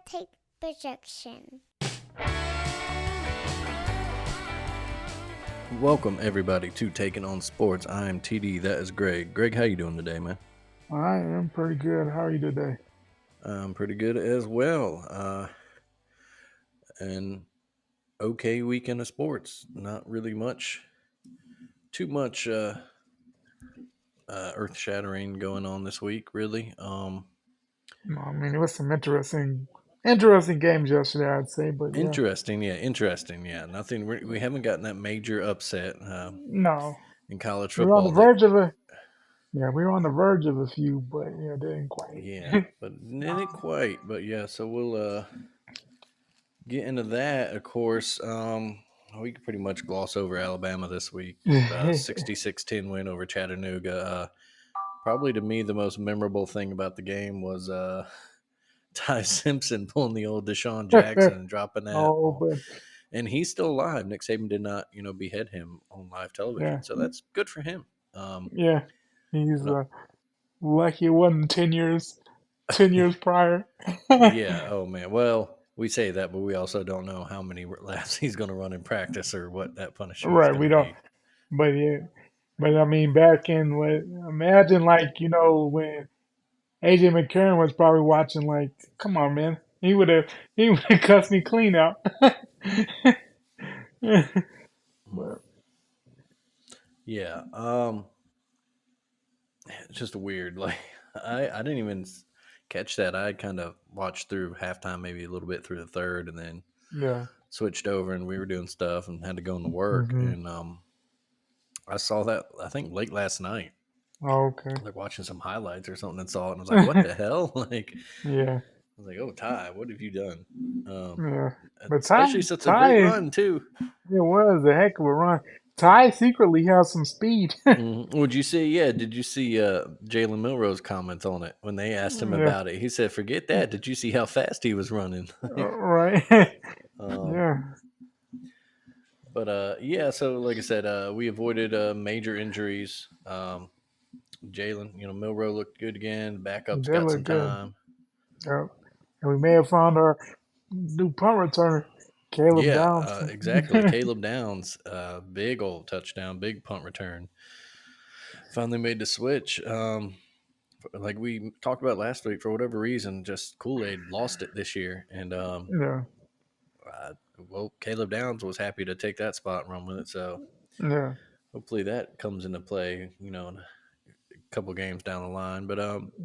take projection. Welcome everybody to Taking on Sports. I am TD. That is Greg. Greg, how you doing today, man? I am pretty good. How are you today? I'm pretty good as well. An okay weekend of sports. Not really too much earth shattering going on this week, really. No, I mean, it was some interesting games yesterday, I'd say, but yeah, Interesting. Yeah, nothing. We haven't gotten that major upset no, in college we were on the football. verge of we were on the verge of a few, but yeah, didn't quite. Yeah, but didn't quite. But yeah, so we'll get into that, of course. We could pretty much gloss over Alabama this week. 66-10 win over Chattanooga. Probably to me, the most memorable thing about the game was Ty Simpson pulling the old Deshaun Jackson and dropping that. Oh, but And he's still alive. Nick Saban did not, behead him on live television. yeah, So that's good for him. yeah, he's But, lucky it wasn't 10 years prior. yeah. Oh, man. Well, we say that, but we also don't know how many laps he's going to run in practice or what that punishment's Right, going we to don't, be. but yeah, but I mean, back in what, imagine like, when AJ McCarron was probably watching like, come on, man. He would have cussed me clean out. But Yeah. It's just weird. Like I didn't even catch that. I kind of watched through halftime, maybe a little bit through the third, and then yeah. switched over and we were doing stuff and had to go into work. Hmm. And I saw that I think late last night, Oh, okay. like watching some highlights or something, and saw it and I was like, "What the hell?" Like Yeah, I was like, "Oh, Ty, what have you done?" Um, yeah. But Especially such a great run too. it was a heck of a run. Ty secretly has some speed. Would you see? Yeah, did you see Jalen Milroe's comments on it when they asked him Yeah, about it? He said, "Forget that. Did you see how fast he was running?" right. um, Yeah, but yeah. So like I said, we avoided major injuries. Jalen, Milroe looked good again. he Backups did got look some good. time. Yep. And we may have found our new punt returner, Caleb Yeah, Downs. exactly. Caleb Downs, big old touchdown, big punt return. Finally made the switch. Like we talked about last week, for whatever reason, just Kool-Aid lost it this year, and Yeah, Caleb Downs was happy to take that spot and run with it. So yeah, hopefully that comes into play, in a couple games down the line. But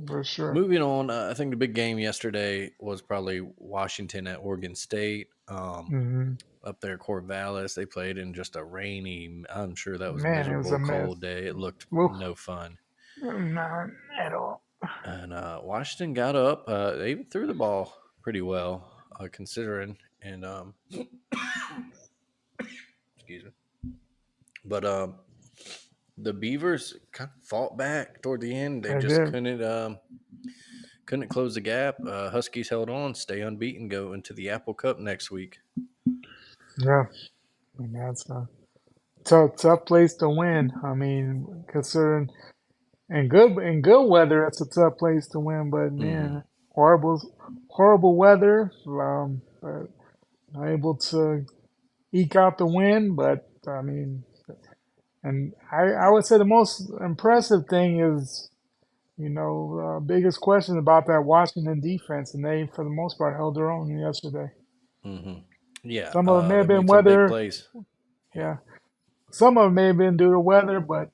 for sure. moving on, I think the big game yesterday was probably Washington at Oregon State. Hmm. Up there, Corvallis, they played in just a rainy. I'm sure that was a Man, it was miserable, a mess. cold day. It looked Well, no fun. not at all. And Washington got up. They even threw the ball pretty well, considering. And excuse me. But the Beavers kind of fought back toward the end. They I just did. couldn't close the gap. Huskies held on, stay unbeaten, go into the Apple Cup next week. Yeah, and that's a tough place to win. I mean, considering in good weather, it's a tough place to win. But Mm-hmm. man, horrible weather. But able to eke out the win. But I mean, and I would say the most impressive thing is, biggest question about that Washington defense, and they for the most part held their own yesterday. Mm-hmm. Yeah, Some of it may they have been made some big weather. plays. Yeah. Yeah, some of it may have been due to weather, but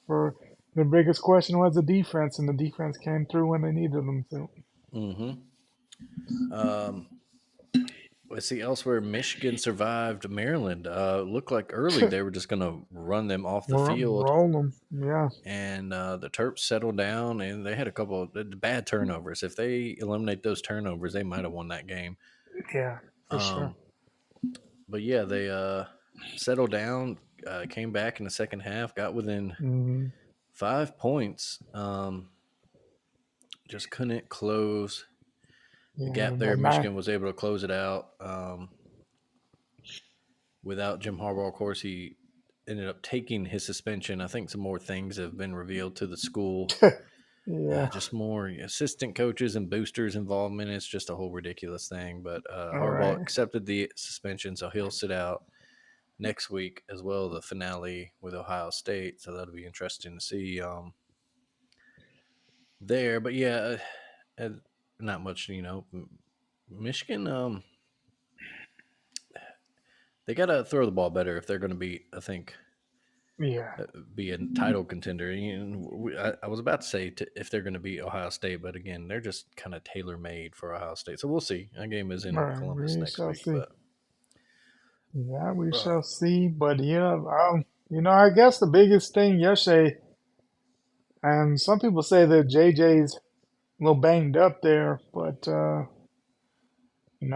for the biggest question was the defense, and the defense came through when they needed them to. Mm-hmm. Um, let's see. Elsewhere, Michigan survived Maryland. Looked like early they were just going to run them off the field, Roll them, yeah, and the Terps settled down, and they had a couple of bad turnovers. If they eliminate those turnovers, they might have won that game. yeah, for sure. Um, but yeah, they settled down, came back in the second half, got within Hmm. 5 points. Just couldn't close the Yeah, gap there. but not. Michigan was able to close it out without Jim Harbaugh. Of course, he ended up taking his suspension. I think some more things have been revealed to the school Yeah. just more assistant coaches and boosters involvement. It's just a whole ridiculous thing. But All Harbaugh right. accepted the suspension, so he'll sit out next week as well. The finale with Ohio State, so that'll be interesting to see there. But yeah, not much. Michigan. They got to throw the ball better if they're going to be, I think, Yeah. be a title contender. I was about to say if they're going to beat Ohio State, but again, they're just kind of tailor made for Ohio State. So we'll see. That game is All in right. Columbus We next shall week, see. but Yeah, we uh, shall see. But I guess the biggest thing yesterday, and some people say that JJ's a little banged up there, but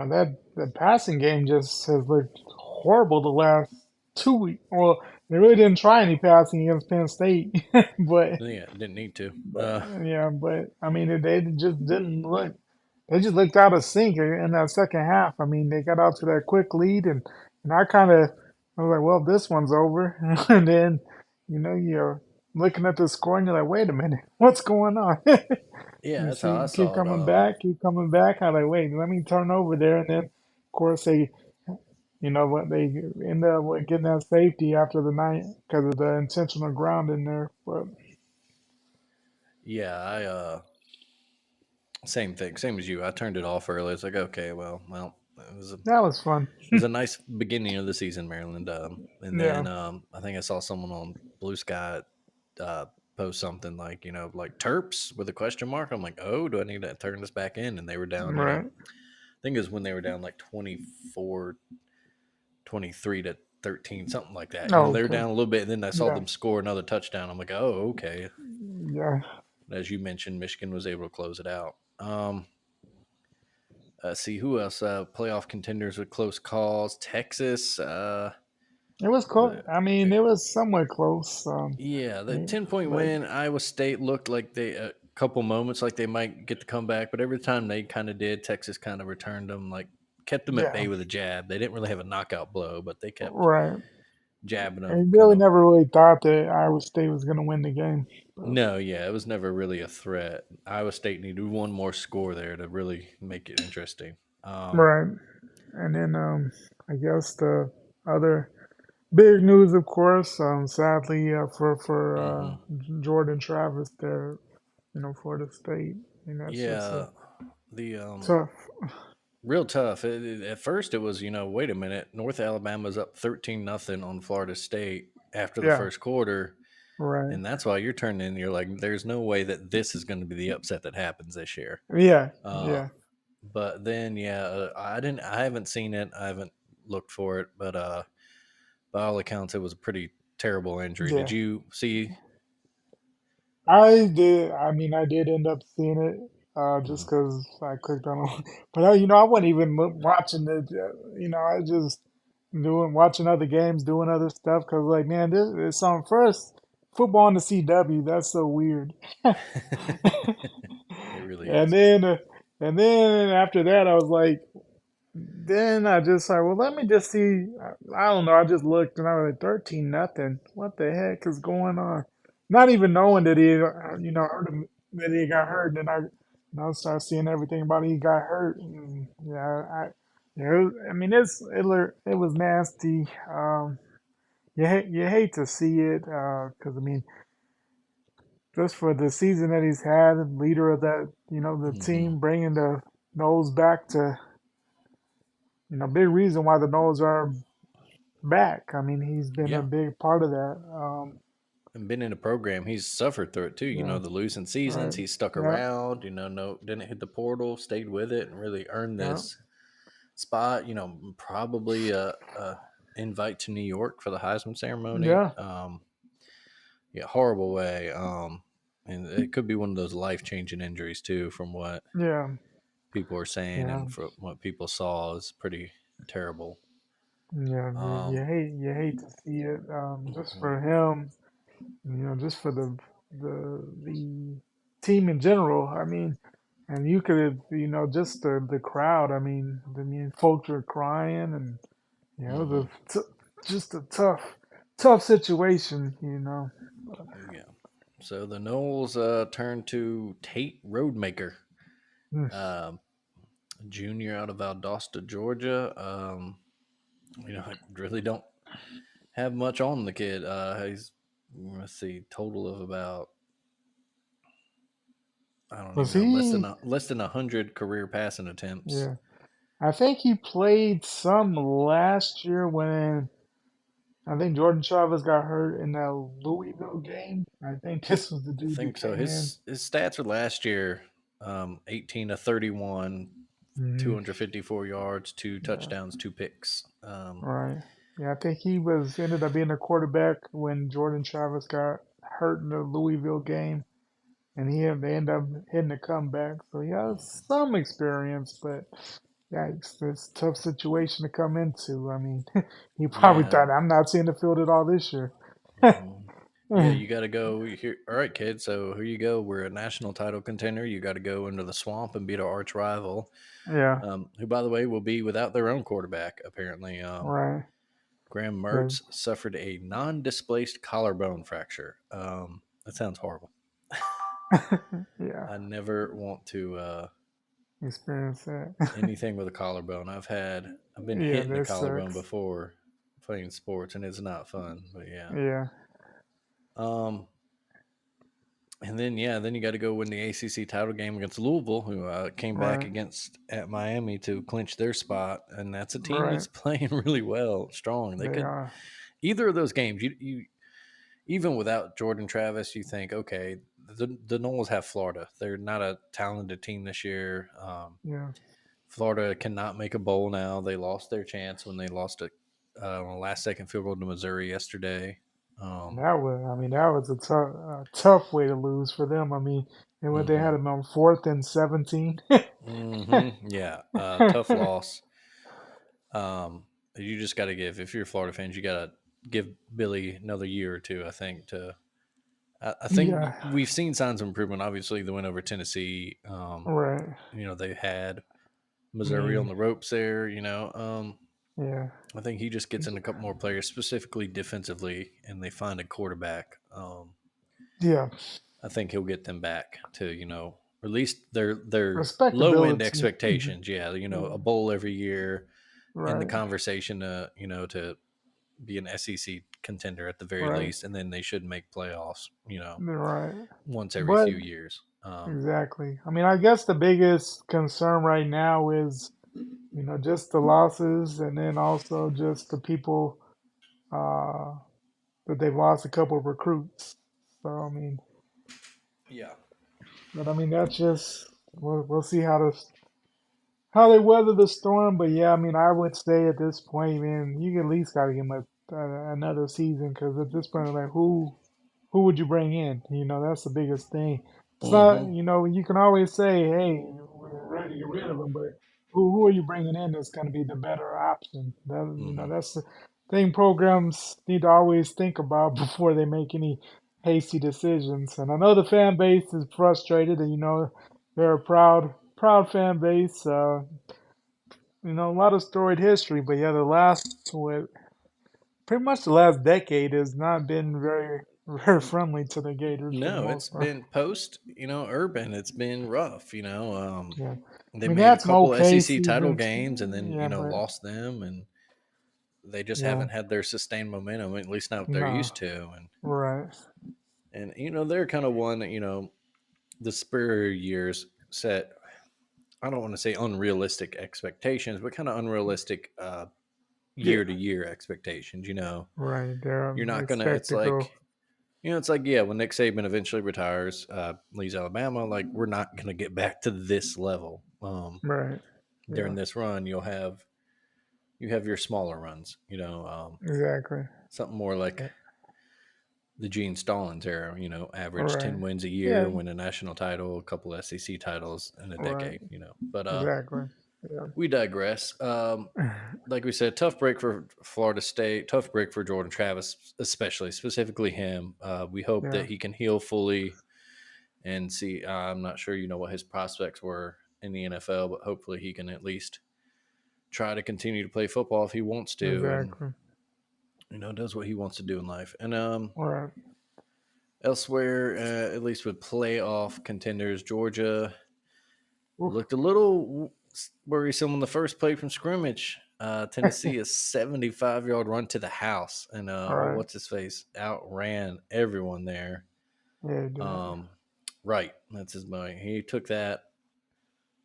that the passing game just has looked horrible the last 2 weeks. Well, they really didn't try any passing against Penn State, but yeah, didn't need to. but yeah, but I mean they just didn't look. They just looked out of sync in that second half. I mean, they got out to that quick lead, and I was like, well, this one's over. And then, you're looking at the score, and you're like, wait a minute, what's going on? Yeah, You that's how see, I saw it. keep coming back. I'm like, wait, let me turn over there, and then, of course, they end up with getting that safety after the night because of the intentional ground in there. But Yeah, I same thing, same as you. I turned it off early. It's like, okay, well, that was fun. it was a nice beginning of the season, Maryland. And Yeah, then I think I saw someone on Blue Sky uh, post something like, like Terps with a question mark. I'm like, oh, do I need to turn this back in? And they were down, right. I think it was when they were down like 24, 23 to 13, something like that. Oh, They were okay. down a little bit, and then I saw Yeah, them score another touchdown. I'm like, oh, okay. yeah. As you mentioned, Michigan was able to close it out. See who else? Playoff contenders with close calls. Texas. It was close. The I mean, it was somewhat close. Yeah, the Yeah, 10-point but win. Iowa State looked like they a couple moments like they might get the comeback, but every time they kind of did, Texas kind of returned them, like kept them at yeah, bay with a jab. They didn't really have a knockout blow, but they kept right. jabbing them. And Kind really of. never really thought that Iowa State was going to win the game. But, No, yeah, it was never really a threat. Iowa State needed one more score there to really make it interesting. Um, right. And then I guess the other big news, of course, sadly for hmm Jordan Travis there, Florida State. And that's just Yeah, the tough. real tough. At first, it was wait a minute, North Alabama's up 13-0 on Florida State after the Yeah, first quarter, right. and that's why you're turning in. You're like, there's no way that this is going to be the upset that happens this year. Yeah, Uh, yeah, but then, yeah, I haven't seen it. I haven't looked for it, but by all accounts, it was a pretty terrible injury. Did yeah. you see? I did. I mean, I did end up seeing it just Mhm. because I clicked on it. But I wasn't even watching it. I just watching other games, doing other stuff. Because like, man, this is on first football on the CW. That's so weird. It really And is. then, and then after that, I was like, then I just like, well, let me just see. I don't know. I just looked and I was like, 13-0. What the heck is going on? Not even knowing that heard him, that he got hurt. And then started seeing everything about he got hurt. And yeah, I mean, it was nasty. You hate to see it because I mean, just for the season that he's had, leader of that, the hmm team, bringing the nose back to, big reason why the nose are back. I mean, he's been a Yeah, big part of that. and been in a program. He's suffered through it too. Yeah, The losing seasons. right. He stuck Yeah, around. No, didn't hit the portal. Stayed with it and really earned yeah, this spot. Probably a invite to New York for the Heisman ceremony. yeah, Yeah, horrible way. And it could be one of those life changing injuries too, from what yeah, people are saying yeah, and from what people saw is pretty terrible. yeah. Um, You hate to see it. Just mhm, for him, just for the team in general. I mean, and you could have, just the crowd. I mean, folks were crying, and it was mhm, just a tough situation. yeah. So the Knowles turned to Tate Roadmaker, Mm. um, junior out of Valdosta, Georgia. I really don't have much on the kid. He's let's see, total of about I don't Was even know he? less than 100 career passing attempts. Yeah, I think he played some last year when I think Jordan Chavez got hurt in that Louisville game. I think this was the I dude that think so. came in. His stats for last year, 18 to 31, Hmm. 254 yards, two Yeah, touchdowns, two picks. right. Yeah, I think he was ended up being a quarterback when Jordan Chavez got hurt in the Louisville game, and they ended up hitting a comeback. So he has some experience, but yikes, it's a tough situation to come into. I mean, he probably Yeah. thought, I'm not seeing the field at all this year. Mhm. Yeah, you got to go here. All right, kid. So here you go. We're a national title contender. You got to go into the swamp and beat our arch rival, Yeah, who, by the way, will be without their own quarterback. Apparently, right. Graham Yeah, Mertz suffered a non-displaced collarbone fracture. That sounds horrible. yeah, I never want to experience that. anything with a collarbone. I've been Yeah, hit in the that collarbone sucks. before playing sports, and it's not fun. But yeah. Yeah, Um, And then then you got to go win the ACC title game against Louisville, who came back right, against at Miami to clinch their spot, and that's a team right. that's playing really well, strong. They They could are. either of those games. You even without Jordan Travis, you think okay, the Noles have Florida. They're not a talented team this year. Yeah. Florida cannot make a bowl now. They lost their chance when they lost a last second field goal to Missouri yesterday. Um, I mean, that was a tough way to lose for them. I mean, and what they had mhm. them on 4th and 17. Yeah, tough loss. You just got to give if you're Florida fans, you got to give Billy another year or two. I think I think Yeah, we've seen signs of improvement. Obviously, the win over Tennessee. right. They had I Missouri on mean, the ropes there. yeah, I think he just gets in a couple more players, specifically defensively, and they find a quarterback. yeah. I think he'll get them back to at least their low end Respectability. expectations. Yeah, Yeah, a bowl every year in the right, conversation to be an SEC contender at the very right, least, and then they should make playoffs. right. Once every But few years. exactly. I mean, I guess the biggest concern right now is, just the losses, and then also just the people uh, that they've lost a couple of recruits. So I mean, Yeah. but I mean that's just we'll see how they weather the storm. But yeah, I mean, I would say at this point, man, you at least got to give them another season because at this point, like who would you bring in? That's the biggest thing. It's not, Mm-hmm. you can always say, hey, we're ready to get rid of them, but who are you bringing in that's going to be the better option? Mm-hmm. That's the thing programs need to always think about before they make any hasty decisions. And I know the fan base is frustrated, and they're a proud fan base. A lot of storied history, but yeah, pretty much the last decade has not been very friendly to the Gators for the No, it's most part. been post, urban. It's been rough, Yeah, I They mean they made a had some couple okay SEC title seasons. games and then, Yeah, but lost them and they just yeah, haven't had their sustained momentum, at least not what they're no, used to. right, They're kind of one that, the Spur years set I don't want to say unrealistic expectations, but kind of unrealistic yeah, year to year expectations. right. You're not gonna. Expect It's to go like it's like yeah, when Nick Saban eventually retires, leaves Alabama, like we're not gonna get back to this level. right. During Yeah, this run, you have your smaller runs. exactly. Something more like Yeah, the Gene Stallings era. Average right. 10 wins a Yeah, year, win a national title, a couple SEC titles in a right. decade. But Exactly. Yeah, we digress. Like we said, tough break for Florida State, tough break for Jordan Travis, especially, specifically him. We hope yeah, that he can heal fully and see. I'm not sure what his prospects were in the NFL, but hopefully he can at least try to continue to play football if he wants to and, exactly. does what he wants to do in life. And Right. Elsewhere, at least with playoff contenders, Georgia Oof. looked a little worrisome on the first play from scrimmage. Tennessee a 75-yard run to the house, and All right. what's his face outran everyone there. Yeah, he did. Right, that's his boy. He took that,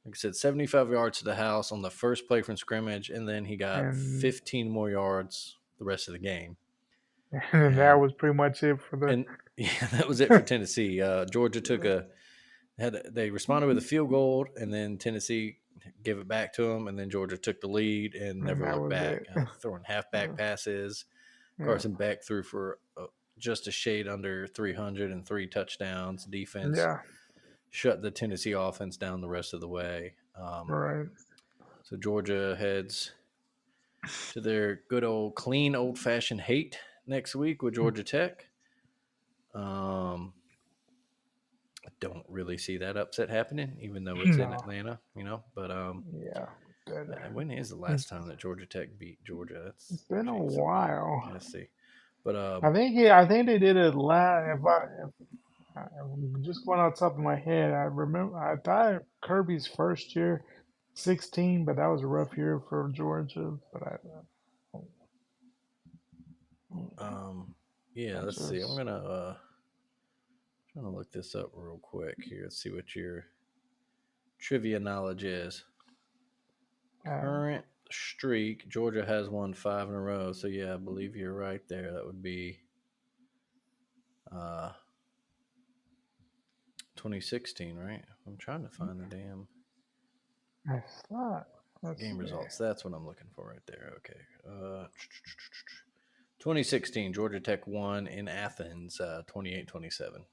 like I said, 75 yards to the house on the first play from scrimmage, and then he got And 15 more yards the rest of the game. and that And was pretty much it for the. and yeah, that was it for Tennessee. Georgia took they responded with a field goal, and then Tennessee gave it back to them, and then Georgia took the lead and And never that looked was back. it. Throwing halfback passes, Yeah. Carson Beck threw for just a shade under 300 and 3 touchdowns. Defense Yeah. shut the Tennessee offense down the rest of the way. Right. So Georgia heads to their good old clean old fashioned hate next week with Georgia Tech. Um, I don't really see that upset happening, even though it's in No. Atlanta, But Yeah. That, when is the last it's time that Georgia Tech beat Georgia? it's That's been a geez, while. let's see. But I think they did it last. I'm just going off the top of my head, I remember I thought Kirby's first year, 16, but that was a rough year for Georgia. But yeah, I let's see. I'm just gonna trying to look this up real quick here. Let's see what your trivia knowledge is. uh, Current streak, Georgia has won 5 in a row. So yeah, I believe you're right there. That would be uh 2016, right? I'm trying to find the damn I thought let's game see. results. That's what I'm looking for right there. Okay. 2016, Georgia Tech won in Athens, 28-27.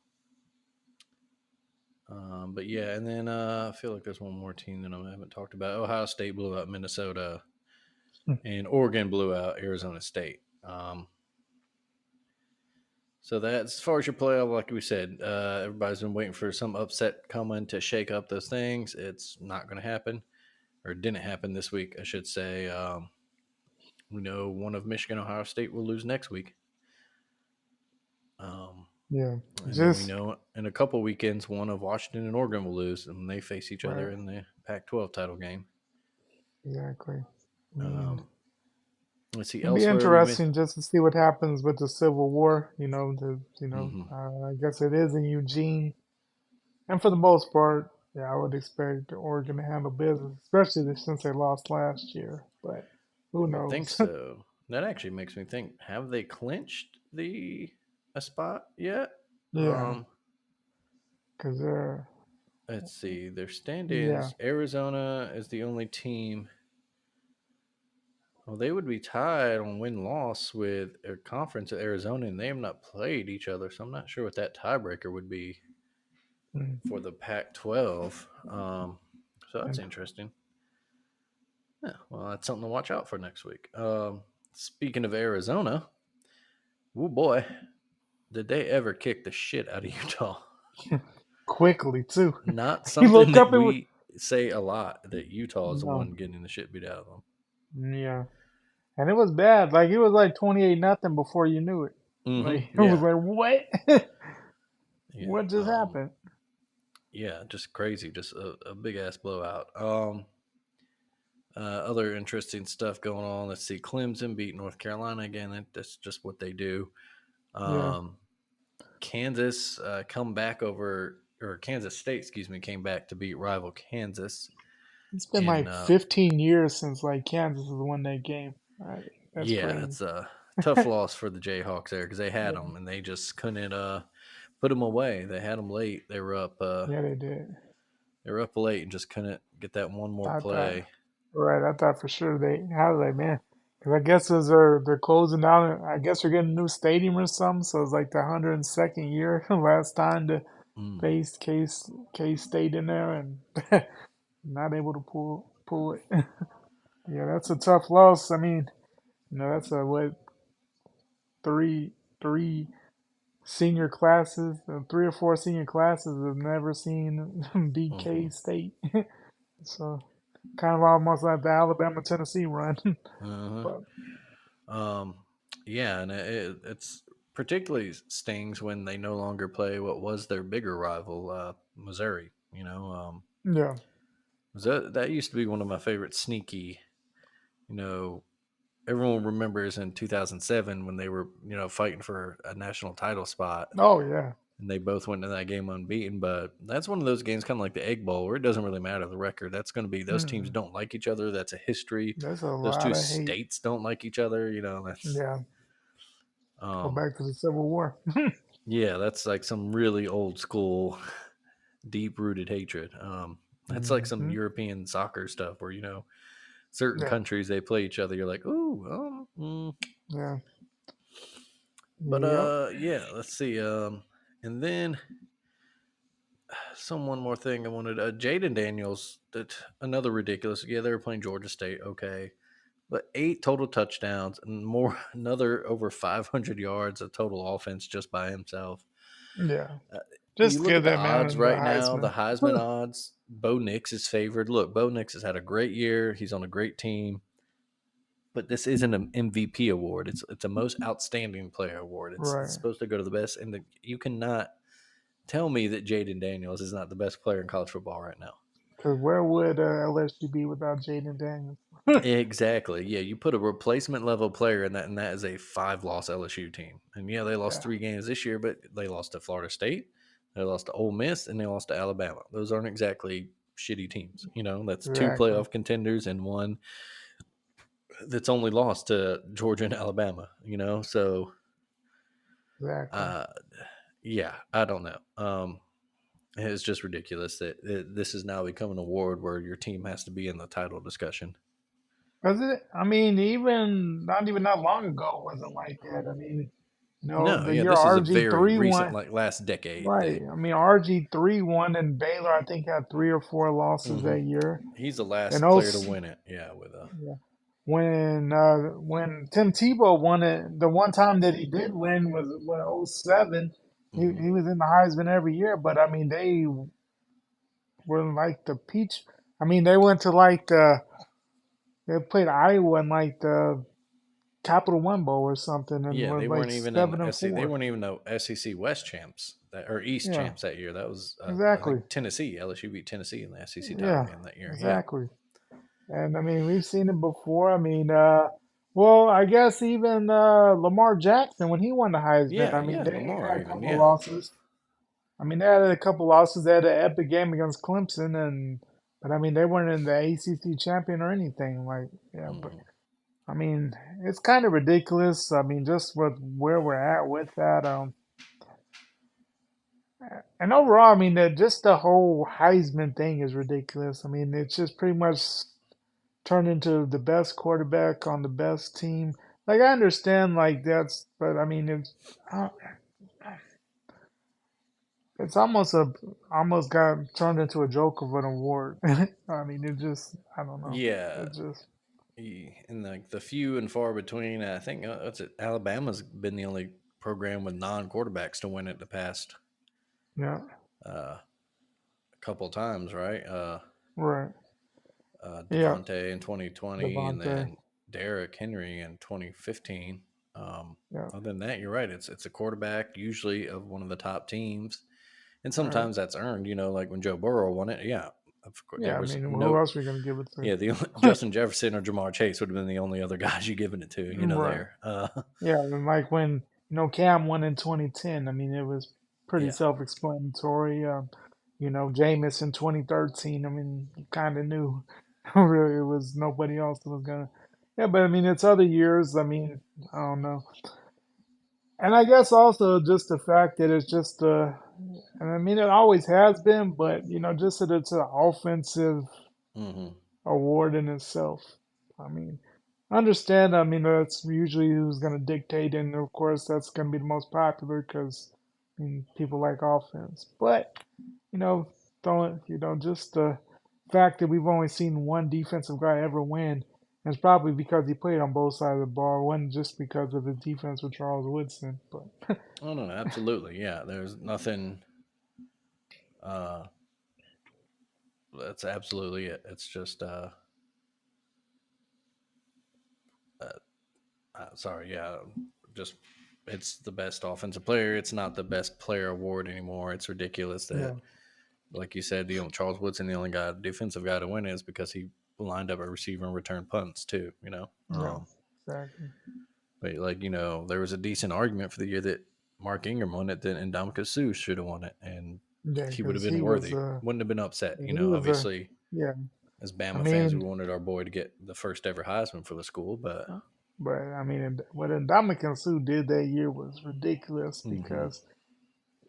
But yeah, and then I feel like there's one more team that I haven't talked about. Ohio State blew out Minnesota, and Oregon blew out Arizona State. So that's as far as your playoff, like we said, everybody's been waiting for some upset coming to shake up those things. It's not going to happen, or it didn't happen this week, I should say. We know one of Michigan, Ohio State will lose next week. Um, Yeah, and then we just know in a couple weekends, one of Washington and Oregon will lose, and they face each right, other in the Pac-12 title game. exactly. I mean, Um, let's see. it'd be Elsewhere, we went. interesting just to see what happens with the Civil War. Mm-hmm. I guess it is in Eugene, and for the most part, yeah, I would expect Oregon to handle business, especially since they lost last year. But who I would think knows? so. That actually makes me think: have they clinched the a spot yet? Yeah, Um, because they're let's see. Their yeah. standings: Arizona is the only team. Well, they would be tied on win loss with a conference at Arizona, and they have not played each other. So I'm not sure what that tiebreaker would be Mm. for the Pac-12. So that's And interesting. Yeah, well, that's something to watch out for next week. Speaking of Arizona, oh boy, did they ever kick the shit out of Utah? quickly too. Not You something look that up, it was we say a lot, that Utah is the no, one getting the shit beat out of them. yeah, and it was bad. Like it was like 28-0 before you knew it. Like it was Yeah, like what? yeah, What just happened? yeah. Just crazy, just a big ass blowout. Other interesting stuff going on. Let's see, Clemson beat North Carolina again. That's just what they do. Yeah, Um, Kansas come back over, or Kansas State, excuse me, came back to beat rival Kansas. it's been And like 15 years since like Kansas has won that game. That's yeah, crazy. it's a tough loss for the Jayhawks there because they had Yeah, them and they just couldn't put them away. They had them late. yeah, they did. They were up late and just couldn't get that one more I thought, play. right? I thought for sure they. I was like, man, because I guess as they're closing down. I guess they're getting a new stadium or something. So it's like the 102nd year last time to Mm, faced K State in there and not able to pull it. Yeah, that's a tough loss. I mean, that's a what three three senior classes, 3 or 4 senior classes have never seen mm-hmm, BK State. So kind of almost like the Alabama Tennessee run. uh-huh. But Um, yeah, and it's particularly stings when they no longer play what was their bigger rival, Missouri. Yeah. That used to be one of my favorite sneaky. You know, everyone remembers in 2007 when they were fighting for a national title spot, Oh yeah. and they both went into that game unbeaten. But that's one of those games, kind of like the Egg Bowl, where it doesn't really matter the record. That's going to be those teams Mm. don't like each other. That's a history. That's a Those lot two of hate. states don't like each other. That's Yeah. Go um, back to the Civil War. yeah, that's like some really old school, deep rooted hatred. That's like some Hmm. European soccer stuff where certain Yeah. countries they play each other. You're like, ooh, Yeah. but Yep. yeah. Let's see. And then one more thing I wanted. Jaden Daniels, that another ridiculous. Yeah, they were playing Georgia State. Okay, but 8 total touchdowns and more, another over 500 yards of total offense just by himself. Yeah. Uh, you Just look give at the that odds man the right now, the Heisman. Heisman odds. Bo Nix is favored. Look, Bo Nix has had a great year. He's on a great team, but this isn't an MVP award. It's a most outstanding player award. It's Right. supposed to go to the best, and you cannot tell me that Jaden Daniels is not the best player in college football right now. Because where would LSU be without Jaden Daniels? Exactly. Yeah, you put a replacement level player in that, and that is a 5 loss LSU team. And yeah, they lost Yeah. 3 games this year, but they lost to Florida State, they lost to Ole Miss, and they lost to Alabama. Those aren't exactly shitty teams. That's two Exactly. playoff contenders and one that's only lost to Georgia and Alabama. So Exactly. uh, yeah, I don't know. It's just ridiculous that this has now become an award where your team has to be in the title discussion. Was it? I mean, even not even that long ago, it wasn't like that. I mean, No, the yeah, year this is a RG very three recent, won. like last decade. Right. I mean, RG3 won, and Baylor, I think, had 3 or 4 losses Hmm that year. He's the And last player to those, win it. Yeah, with a. yeah. When Tim Tebow won it, the one time that he did win was when '07. Hmm He was in the Heisman every year, but I mean, they were like the peach. I mean, they went to like they played Iowa in like the Capital One Bowl or something, and Yeah, were they like weren't even in 7 and SEC. They 4. weren't even the SEC West champs or East Yeah, champs that year. That was, I think, exactly. Tennessee. LSU beat Tennessee in the SEC title Yeah, game that year. Yeah. exactly. And I mean, we've seen it before. I mean, well, I guess even Lamar Jackson when he won the Heisman. Yeah, I mean, yeah, they Lamar had a even. couple Yeah. losses. I mean, they had a couple losses. They had an epic game against Clemson, and but I mean, they weren't in the ACC champion or anything. Like, yeah, but hmm I mean, it's kind of ridiculous. I mean, just with where we're at with that. And overall, I mean, just the whole Heisman thing is ridiculous. I mean, it's just pretty much turned into the best quarterback on the best team. Like I understand, like that's, but I mean, uh, it's almost got turned into a joke of an award. I mean, it just, I don't know, Yeah. it just, And like the few and far between, I think what's it? Alabama's been the only program with non-quarterbacks to win it the past yeah, uh, couple times, right? right, yeah, Devontae in 2020, and Devontae, then Derrick Henry in 2015. Um, yeah, Other than that, you're right. It's a quarterback usually of one of the top teams, and right, sometimes that's earned. Like when Joe Burrow won it. Yeah, of course there yeah. I was mean, who no. else are we gonna give it to? Yeah, Justin Jefferson or Jamar Chase would have been the only other guys you given it to. Right. There. Yeah, and like when Cam won in 2010, I mean it was pretty Yeah, self-explanatory. Jameis in 2013, I mean you kind of knew really it was nobody else that was gonna. Yeah, but I mean it's other years. I mean I don't know, and I guess also just the fact that it's just and I mean it always has been, but just that it's an offensive hmm award in itself. I mean, I understand. I mean, that's usually who's going to dictate, and of course, that's going to be the most popular because people like offense. But you know, don't just the fact that we've only seen one defensive guy ever win, and it's probably because he played on both sides of the ball. It wasn't just because of his defense with Charles Woodson, but Oh no, absolutely. Yeah, there's nothing. Uh, that's absolutely it. It's just. Uh sorry. Yeah, just it's the best offensive player. It's not the best player award anymore. It's ridiculous that, Yeah, like you said, Charles Woodson, the only defensive guy to win is because he lined up a receiver and returned punts too. yeah, exactly. But like there was a decent argument for the year that Mark Ingram won it, that Ndamukong Suh should have won it, and Yeah, he would have because been worthy. Wouldn't have been upset. he was a Obviously, yeah. as I Bama fans, we mean, wanted our boy to get the first ever Heisman for the school, but but I mean, what Ndamukong Suh did that year was ridiculous hmm because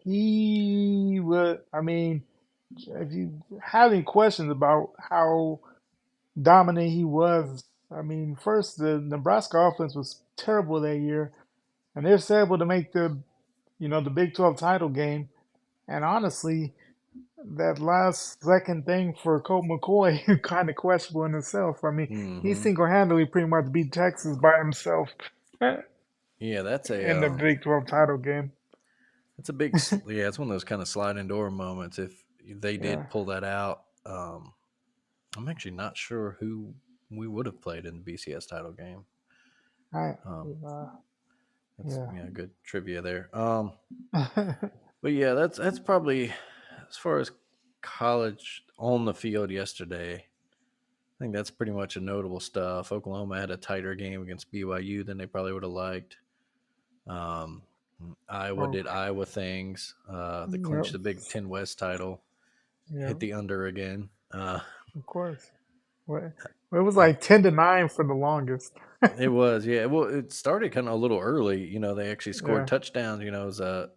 he would. I mean, if you have any questions about how dominant he was, I mean, first the Nebraska offense was terrible that year, and they're still able to make the Big 12 title game. And honestly, that last second thing for Colt McCoy kind of questionable in itself. I mean, he hmm single handedly pretty much beat Texas by himself yeah, in the Big 12 title game. that's a big yeah. It's one of those kind of sliding door moments. If they Yeah, did pull that out, I'm actually not sure who we would have played in the BCS title game. I, Um, uh, that's yeah, good trivia there. But yeah, that's probably as far as college on the field yesterday. I think that's pretty much a notable stuff. Oklahoma had a tighter game against BYU than they probably would have liked. Um, Iowa oh, did Iowa things. They clinched yep, the Big Ten West title, yep, hit the under again. of course. What? It was like 10-9 for the longest. It was, yeah. Well, it started kind of a little early. They actually scored Yeah, touchdowns.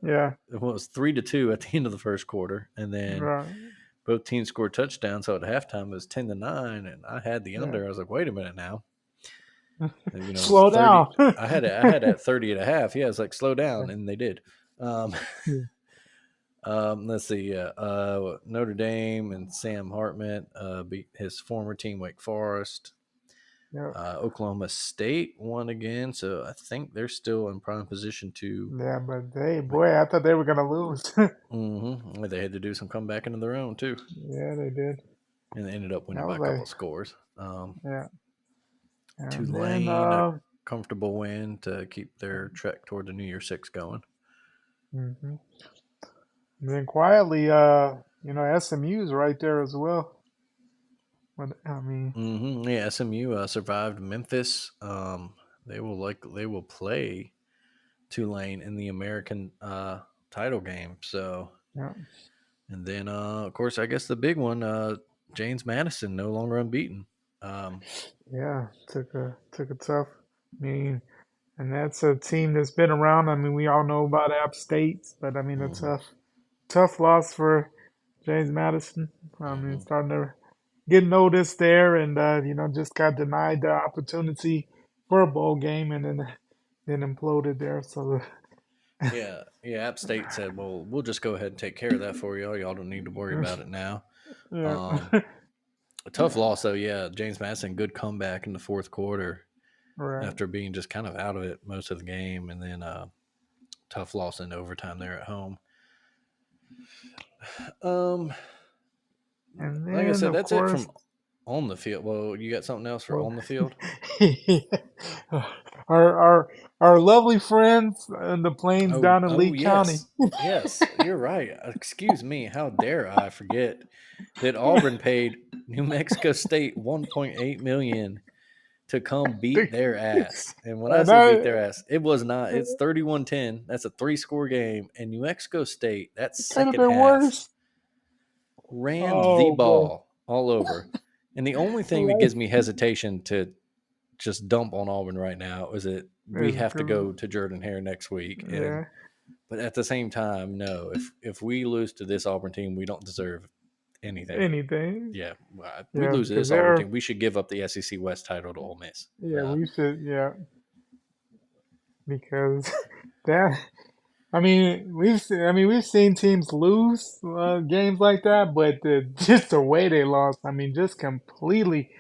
yeah, It was 3-2 at the end of the first quarter, and then right, both teams scored touchdowns. So at halftime, it was 10-9, and I had the yeah. under. I was like, wait a minute now. It was Slow 30. down. I had at 30 and a half. Yeah, I was like, slow down, and they did. Um, Yeah, let's see. Notre Dame and Sam Hartman beat his former team, Wake Forest. yeah, Oklahoma State won again, so I think they're still in prime position to. yeah, but they, boy, I thought they were gonna lose. They had to do some comeback into their own too, Yeah, they did. and they ended up I winning by was a couple like, of scores. yeah. And then, Tulane, a comfortable win to keep their trek toward the New Year Six going. mhm. And then quietly, SMU's right there as well. But I mean, Yeah, SMU survived Memphis. They will play Tulane in the American title game. So, yeah, and then of course, I guess the big one, James Madison, no longer unbeaten. Um, yeah, took a tough. I mean, and that's a team that's been around. I mean, we all know about App State, but I mean, a mhm, tough loss for James Madison. I mean, mhm. starting to get noticed there, and just got denied the opportunity for a bowl game, and then imploded there. So, Yeah, yeah. App State said, "Well, we'll just go ahead and take care of that for y'all. Y'all don't need to worry about it now." yeah, Um, a tough loss, though. Yeah, James Madison, good comeback in the fourth quarter right. after being just kind of out of it most of the game, and then tough loss in overtime there at home. Um, And like I then, said, of that's it course, from on the field. Well, you got something else for well, on the field? our our our lovely friends in the plains Oh, down in oh Lee County. yes, yes. You're right. Excuse me. How dare I forget that Auburn paid New Mexico State 1.8 million to come beat their ass. And when I And say beat their I ass, it was not. It's 31-10. That's a 3-score game. And New Mexico State, that could have second been half, worse. ran the Oh boy, ball all over. And the only thing that right? gives me hesitation to just dump on Auburn right now is that we Is have to 'cause- go to Jordan Hare next week. And yeah, but at the same time, no, if we lose to this Auburn team, we don't deserve anything. anything. Yeah, we Yeah, lose to because this Auburn they're team, we should give up the SEC West title to Ole Miss. yeah we should because that we've seen teams lose games like that, but just the way they lost, I mean, just completely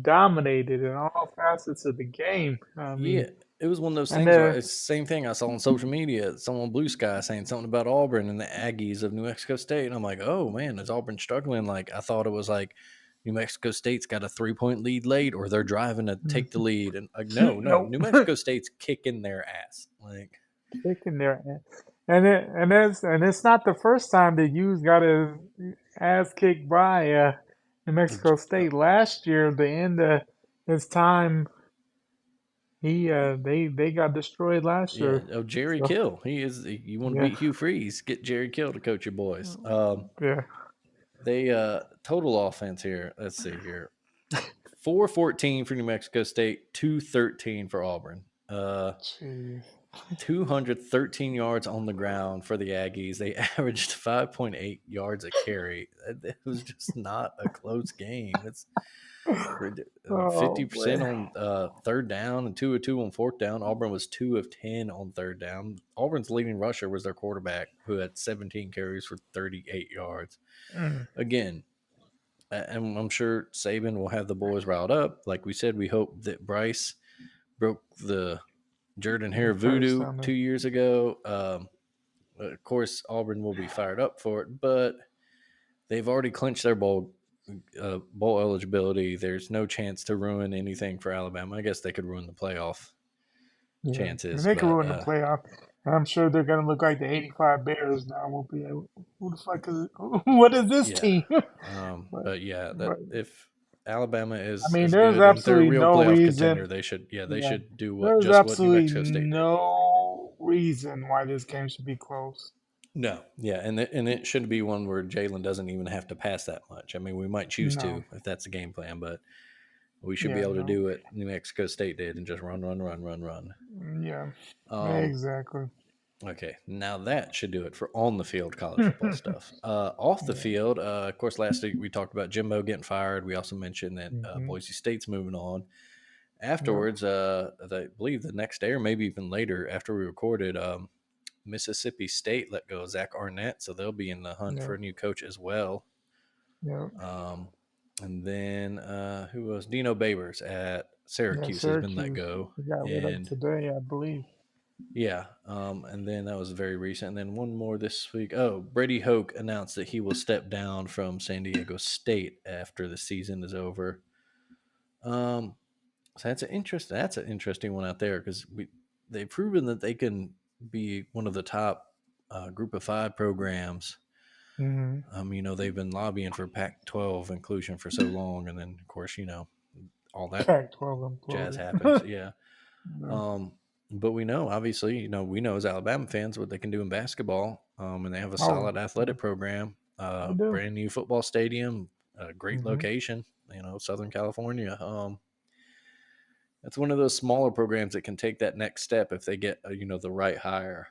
dominated in all facets of the game. I mean, Yeah, it was one of those and things where it's the same thing I saw on social media. Someone Blue Sky saying something about Auburn and the Aggies of New Mexico State, and I'm like, oh man, is Auburn struggling? Like I thought it was like New Mexico State's got a 3-point lead late, or they're driving to take the lead, and like no, nope. New Mexico State's kicking their ass. Like kicking their ass. And it's not the first time that Hughes got his ass kicked by New Mexico State last year. The end of his time, they got destroyed last Yeah. year. Oh, Jerry So Kill. He is. You want to yeah, beat Hugh Freeze? Get Jerry Kill to coach your boys. yeah. They total offense here. Let's see here. 414 for New Mexico State, 213 for Auburn. Jeez. 213 yards on the ground for the Aggies. They averaged 5.8 yards a carry. It was just not a close game. It's Oh 50% man. on third down and 2 of 2 on fourth down. Auburn was 2 of 10 on third down. Auburn's leading rusher was their quarterback, who had 17 carries for 38 yards. Mm. Again, and I'm sure Saban will have the boys riled up. Like we said, we hope that Bryce broke the Jordan The Hare curse voodoo on the 2 years ago. Of course, Auburn will be fired up for it, but they've already clinched their bowl eligibility. There's no chance to ruin anything for Alabama. I guess they could ruin the playoff yeah. I mean, chances, they could but ruin the playoff. And I'm sure they're gonna look like the '85 Bears now. Won't be able, who the fuck is what is this yeah. team? but But yeah, that but if Alabama I is mean, as there's good and if they're a absolutely real no playoff contender, reason. they Yeah, should do there's just what New absolutely Mexico State did. no reason why this game should be close. No, yeah, and it should be one where Jalen doesn't even have to pass that much. I mean, we might choose No. to if that's the game plan, but we should be Yeah. able to No. do what New Mexico State did and just run, run, run, run, run. Yeah. Um, Exactly. okay, now that should do it for on the field college football stuff. Off the Yeah. field, of course, last week we talked about Jimbo getting fired. We also mentioned that Hmm. Boise State's moving on. Yep. Afterwards, I believe the next day or maybe even later after we recorded, Mississippi State let go of Zach Arnett, so they'll be in the hunt for Yep. a new coach as well. Yep. Um, and then who was Dino Babers at Yeah. Syracuse has been let Syracuse. go, We got rid of and today, I believe. yeah, and then that was very recent. And then one more this week. Oh, Brady Hoke announced that he will step down from San Diego State after the season is over. Um, so that's an interesting one out there because they've proven that they can be one of the top Group of Five programs. Hmm. They've been lobbying for Pac-12 inclusion for so long, and then of course, all that Pac-12 jazz imploded. happens. Yeah. Yeah. Um, but we know, obviously, we know as Alabama fans what they can do in basketball. And they have a Oh, solid yeah. athletic program, They do. brand new football stadium, a great Hmm. location, Southern California. It's one of those smaller programs that can take that next step if they get, the right hire.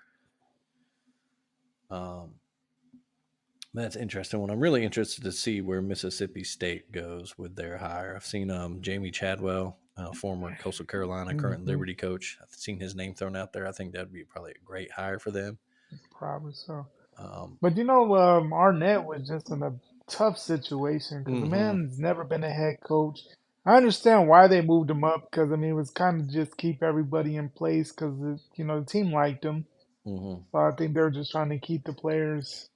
Um, that's interesting one. I'm really interested to see where Mississippi State goes with their hire. I've seen Jamie Chadwell, former Coastal Carolina, current Hmm. Liberty coach. I've seen his name thrown out there. I think that'd be probably a great hire for them. Probably so. Um, But Arnett was just in a tough situation because the hmm man's never been a head coach. I understand why they moved him up because I mean it was kind of just keep everybody in place because the team liked him. hmm So I think they were just trying to keep the players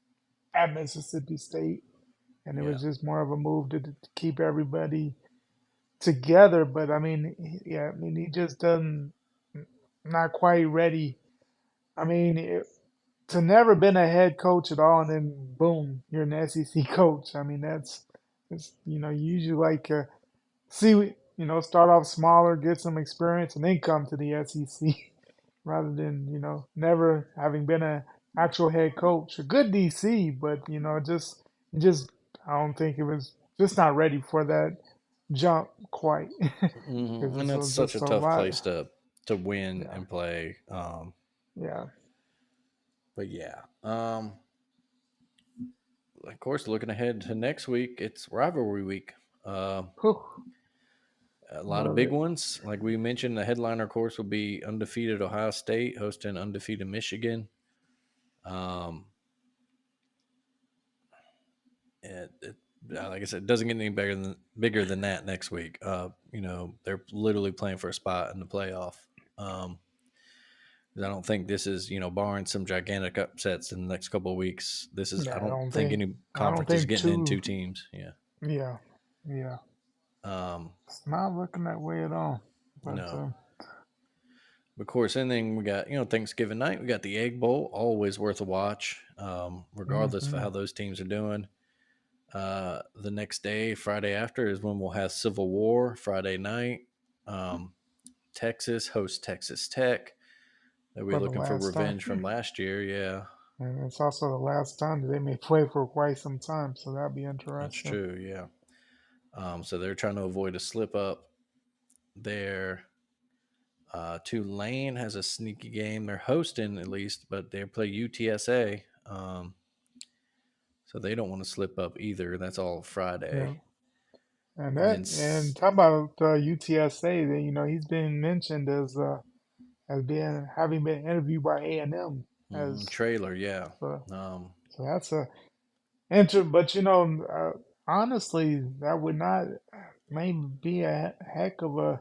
at Mississippi State, and it Yeah. was just more of a move to keep everybody together. But I mean, yeah, I mean he just doesn't not quite ready. I mean, to never been a head coach at all, and then boom, you're an SEC coach. I mean, it's you usually like see start off smaller, get some experience, and then come to the SEC rather than never having been a actual head coach. A good DC, but just I don't think it was just not ready for that jump quite because And it that's was such a just a tough lot. place to win Yeah, and play. yeah. But yeah. Of course, looking ahead to next week, it's rivalry week. Uh, Whew, a lot of love big it. ones. Like we mentioned, the headliner, of course, will be undefeated Ohio State hosting undefeated Michigan. Um, like I said, it doesn't get any bigger than that next week. They're literally playing for a spot in the playoff. Um, 'Cause I don't think this is, barring some gigantic upsets in the next couple of weeks. I Yeah, don't think any I don't conference is think getting in two. two teams. Yeah. Yeah, yeah. Um, It's not looking that way at all. But no. Of course, and then we got Thanksgiving night. We got the Egg Bowl, always worth a watch, regardless of Hmm. how those teams are doing. The next day, Friday after, is when we'll have Civil War Friday night. Um, Texas hosts Texas Tech. They'll be For the looking for last time. revenge from last year. Yeah, And it's also the last time that they may play for quite some time, so that'd be that's interesting. true. Yeah. So they're trying to avoid a slip up there. Tulane has a sneaky game. They're hosting at least, but they play UTSA. So they don't want to slip up either. That's all Yeah. Friday. And And then talk about UTSA. That he's been mentioned as being having been interviewed by A&M as trailer, yeah. so. Um, So that's a but honestly, that would not maybe be a heck of a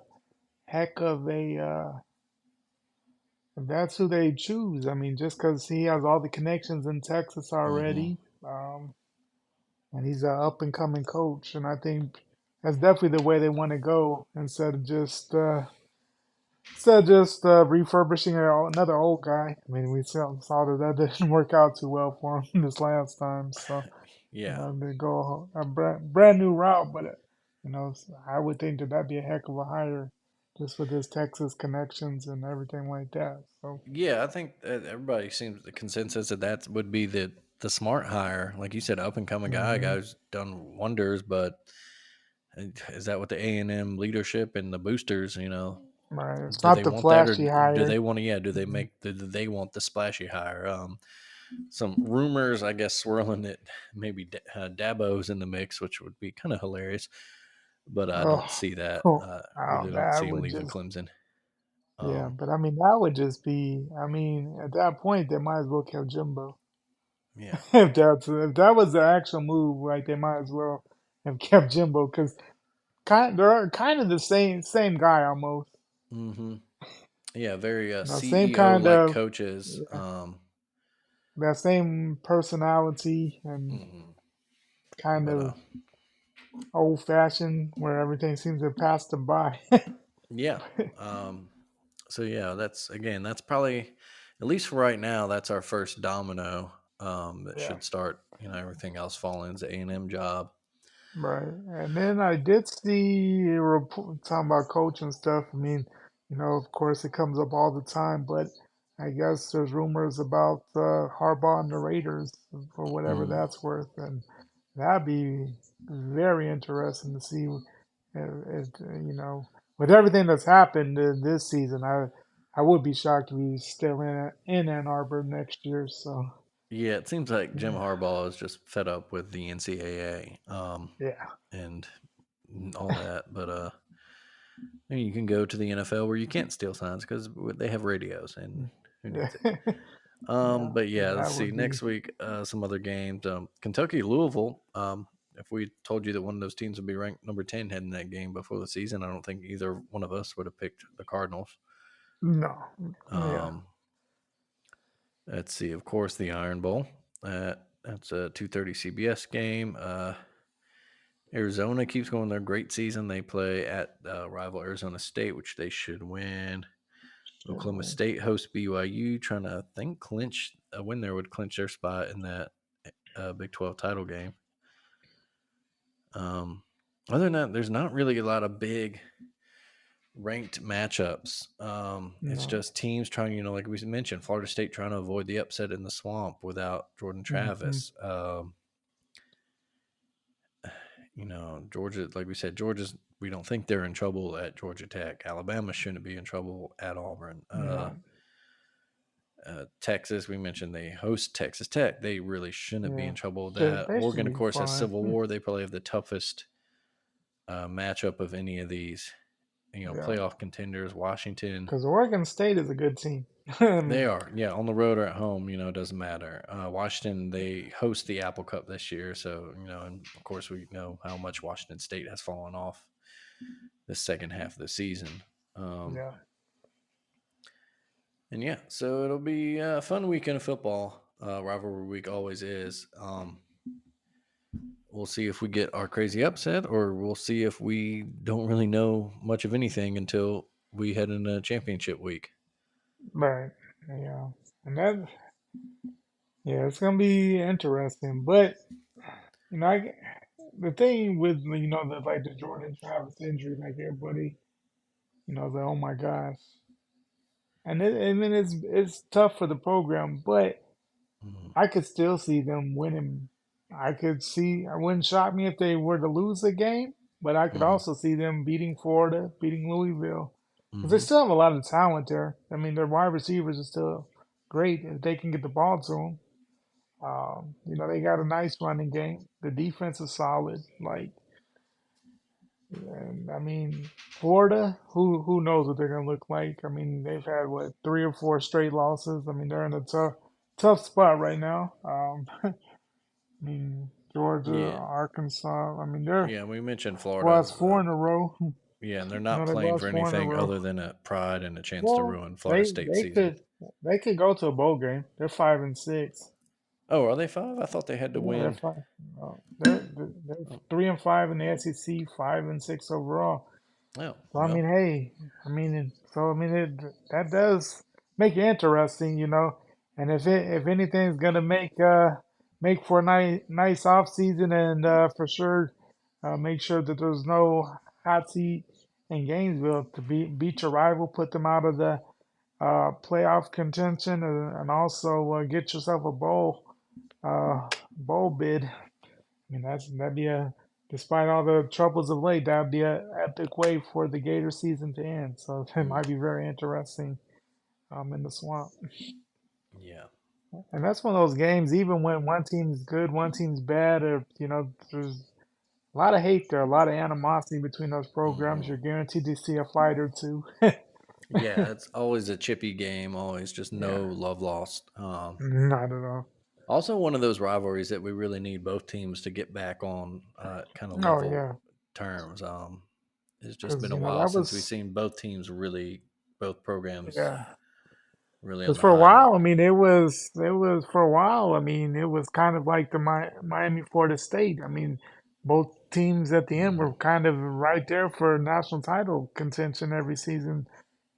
if that's who they choose. I mean, just because he has all the connections in Texas mhm. already, and he's an up and coming coach, and I think that's definitely the way they want to go instead of just refurbishing another old guy. I mean, we saw that that didn't work out too well for him this last time, so. Yeah. They go a brand new route, but I would think that that'd be a heck of a hire, just with his Texas connections and everything like that. So Yeah, I think that everybody seems the consensus that that would be the smart hire. Like you said, up and coming guy, hmm guy's done wonders, but is that what the A&M leadership and the boosters, right, it's do not they the want that, or flashy do they hire. want to? Yeah, do they Hmm. make? Do they want the splashy hire? Some rumors, I guess, swirling that maybe Dabo's in the mix, which would be kind of hilarious. But I don't Oh, see that. oh, I oh, really don't that see him would leaving just Clemson. yeah. Um, But I mean, that would just be. I mean, at that point, they might as well kept Jimbo. yeah, If that was the actual move, like they might as well have kept Jimbo because they're kind of the same guy almost. hmm yeah, very Same CEO kind like of, coaches. yeah, that same personality and Mhm. kind But of old fashioned where everything seems to pass them by. yeah. Um, so yeah, that's probably, at least for right now, that's our first domino. That Yeah, should start. Everything else falling into A&M job. right. And then I did see a report talking about coach and stuff. I mean, of course it comes up all the time, but I guess there's rumors about Harbaugh and the Raiders for whatever Mm. that's worth, and that'd be very interesting to see. With everything that's happened in this season, I would be shocked if he's still in Ann Arbor next year. So Yeah, it seems like Jim yeah, Harbaugh is just fed up with the NCAA, yeah, and all that. But you can go to the NFL where you can't steal signs because they have radios, and who yeah, needs it? yeah. But yeah, let's That see. would be Next week, some other games. Kentucky, Louisville. If we told you that one of those teams would be ranked number 10 heading that game before the season, I don't think either one of us would have picked the Cardinals. no, yeah, Um, let's see. Of course, the Iron Bowl. That's a 2:30 CBS game. Arizona keeps going their great season. They play at rival Arizona State, which they should win. should Oklahoma win. State hosts BYU, trying to, I think, clinch a win there would clinch their spot in that Big 12 title game. Um, Other than that, there's not really a lot of big ranked matchups. It's No, just teams trying, like we mentioned, Florida State trying to avoid the upset in the swamp without Jordan hmm Travis. Georgia, like we said, we don't think they're in trouble at Georgia Tech. Alabama shouldn't be in trouble at Auburn. no, Texas, we mentioned they host Texas Tech. They really shouldn't be yeah. in trouble with Should that. they should Oregon, of be course, has fine Civil War. They probably have the toughest matchup of any of these, yeah, playoff contenders. Washington, because Oregon State is a good team. I they mean, are, yeah, on the road or at home, it doesn't matter. Washington, they host the Apple Cup this year. So, and of course, we know how much Washington State has fallen off the second half of the season. Um, yeah, and yeah, so it'll be a fun weekend of football. Rivalry week always is. We'll see if we get our crazy upset, or we'll see if we don't really know much of anything until we head into championship week. Right. Yeah. And that, yeah, it's gonna be interesting. But you know, the thing with the like the Jordan Travis injury, like everybody, the oh my gosh, and then it's tough for the program, but Mhm. I could still see them winning. It wouldn't shock me if they were to lose the game, but I could Mhm. also see them beating Florida, beating Louisville, because they Mhm. still have a lot of talent there. I mean, their wide receivers are still great if they can get the ball to them. They got a nice running game. The defense is solid. Like, and I mean, Florida, who knows what they're gonna look like? I mean, they've had what 3 or 4 straight losses. I mean, they're in a tough spot right now. I mean, Georgia, Yeah. Arkansas. I mean, they're Yeah. We mentioned Florida. lost 4 in a row. Yeah, and they're not They've playing for lost 4 in a anything row. other than a pride and a chance to Well, ruin Florida they State they season. could they could go to a bowl game. They're 5-6. Oh, are they 5? I thought they had to Yeah, they're win. five. They're Oh, 3-5 in the SEC, 5-6 overall. oh, So I well. mean, hey, that does make it interesting. And if anything's gonna make for a nice off season, and for sure make sure that there's no hot seat in Gainesville to beat your rival, put them out of the playoff contention, and also get yourself a bowl bid. I mean, that'd be despite all the troubles of late, that'd be a epic way for the Gator season to end. So it Mm, might be very interesting in the swamp. yeah. And that's one of those games, even when one team's good, one team's bad, or there's a lot of hate there, a lot of animosity between those programs. Hmm. You're guaranteed to see a fight or two. Yeah, it's always a chippy game, always just Yeah, no love lost. not at all. Also, one of those rivalries that we really need both teams to get back on kind of Oh level yeah, terms. It's just because been a while that since we've was seen both programs yeah. really on Because the for a high while, I mark. mean, it was for a while. I mean, it was kind of like the Miami Florida State. I mean, both teams at the end Hmm. were kind of right there for national title contention every season.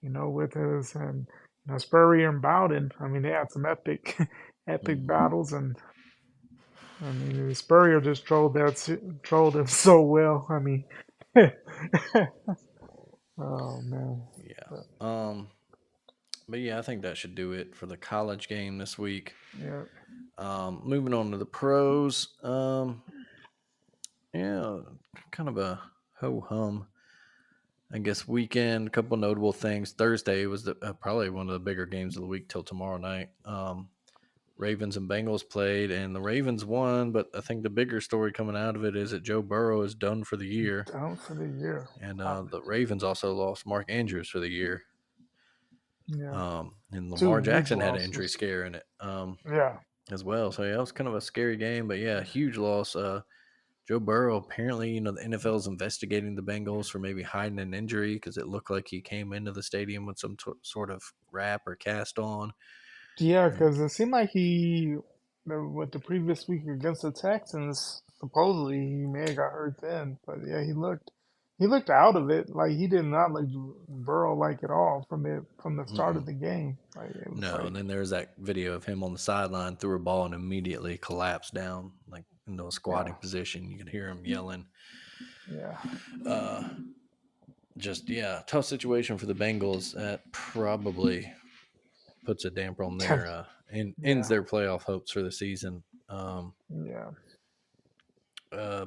With us and Spurrier and Bowden. I mean, they had some epic, epic Hmm. battles, and I mean, Spurrier just trolled him so well. I mean, oh man, Yeah. but, But yeah, I think that should do it for the college game this week. yeah, Moving on to the pros. Yeah, kind of a ho hum, I guess, weekend. A couple notable things. Thursday was probably one of the bigger games of the week till tomorrow night. Ravens and Bengals played, and the Ravens won. But I think the bigger story coming out of it is that Joe Burrow is done for the year, down for the year. and Wow. the Ravens also lost Mark Andrews for the year. Yeah, And two Lamar huge Jackson had an injury losses. scare in it. Yeah. As well. So yeah, it was kind of a scary game, but yeah, huge loss. Joe Burrow apparently, the NFL is investigating the Bengals for maybe hiding an injury because it looked like he came into the stadium with some sort of wrap or cast on. Yeah, And because it seemed like with the previous week against the Texans, supposedly he may have got hurt then. But yeah, he looked out of it. Like he did not look Burrow like at all from the start mm-mm, of the game. Like it was no, and like, then there's that video of him on the sideline, threw a ball and immediately collapsed down like into a yeah, squatting position. You could hear him yelling. yeah, Uh, just yeah, tough situation for the Bengals. That probably puts a damper on their ends yeah, their playoff hopes for the season. yeah.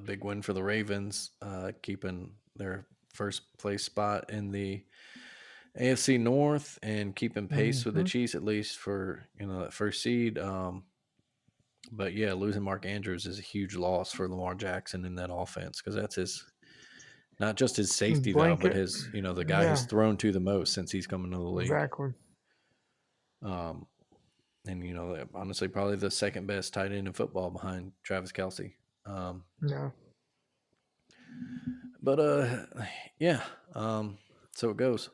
Big win for the Ravens, keeping their first place spot in the AFC North and keeping pace with the Hmm. Chiefs at least for that first seed. But yeah, losing Mark Andrews is a huge loss for Lamar Jackson in that offense because that's his not just his safety valve, but Blanket. his the guy he's Yeah, thrown to the most since he's come into the league. exactly. Um, and honestly, probably the second best tight end in football behind Travis Kelsey. Um, Yeah. but yeah. So it goes.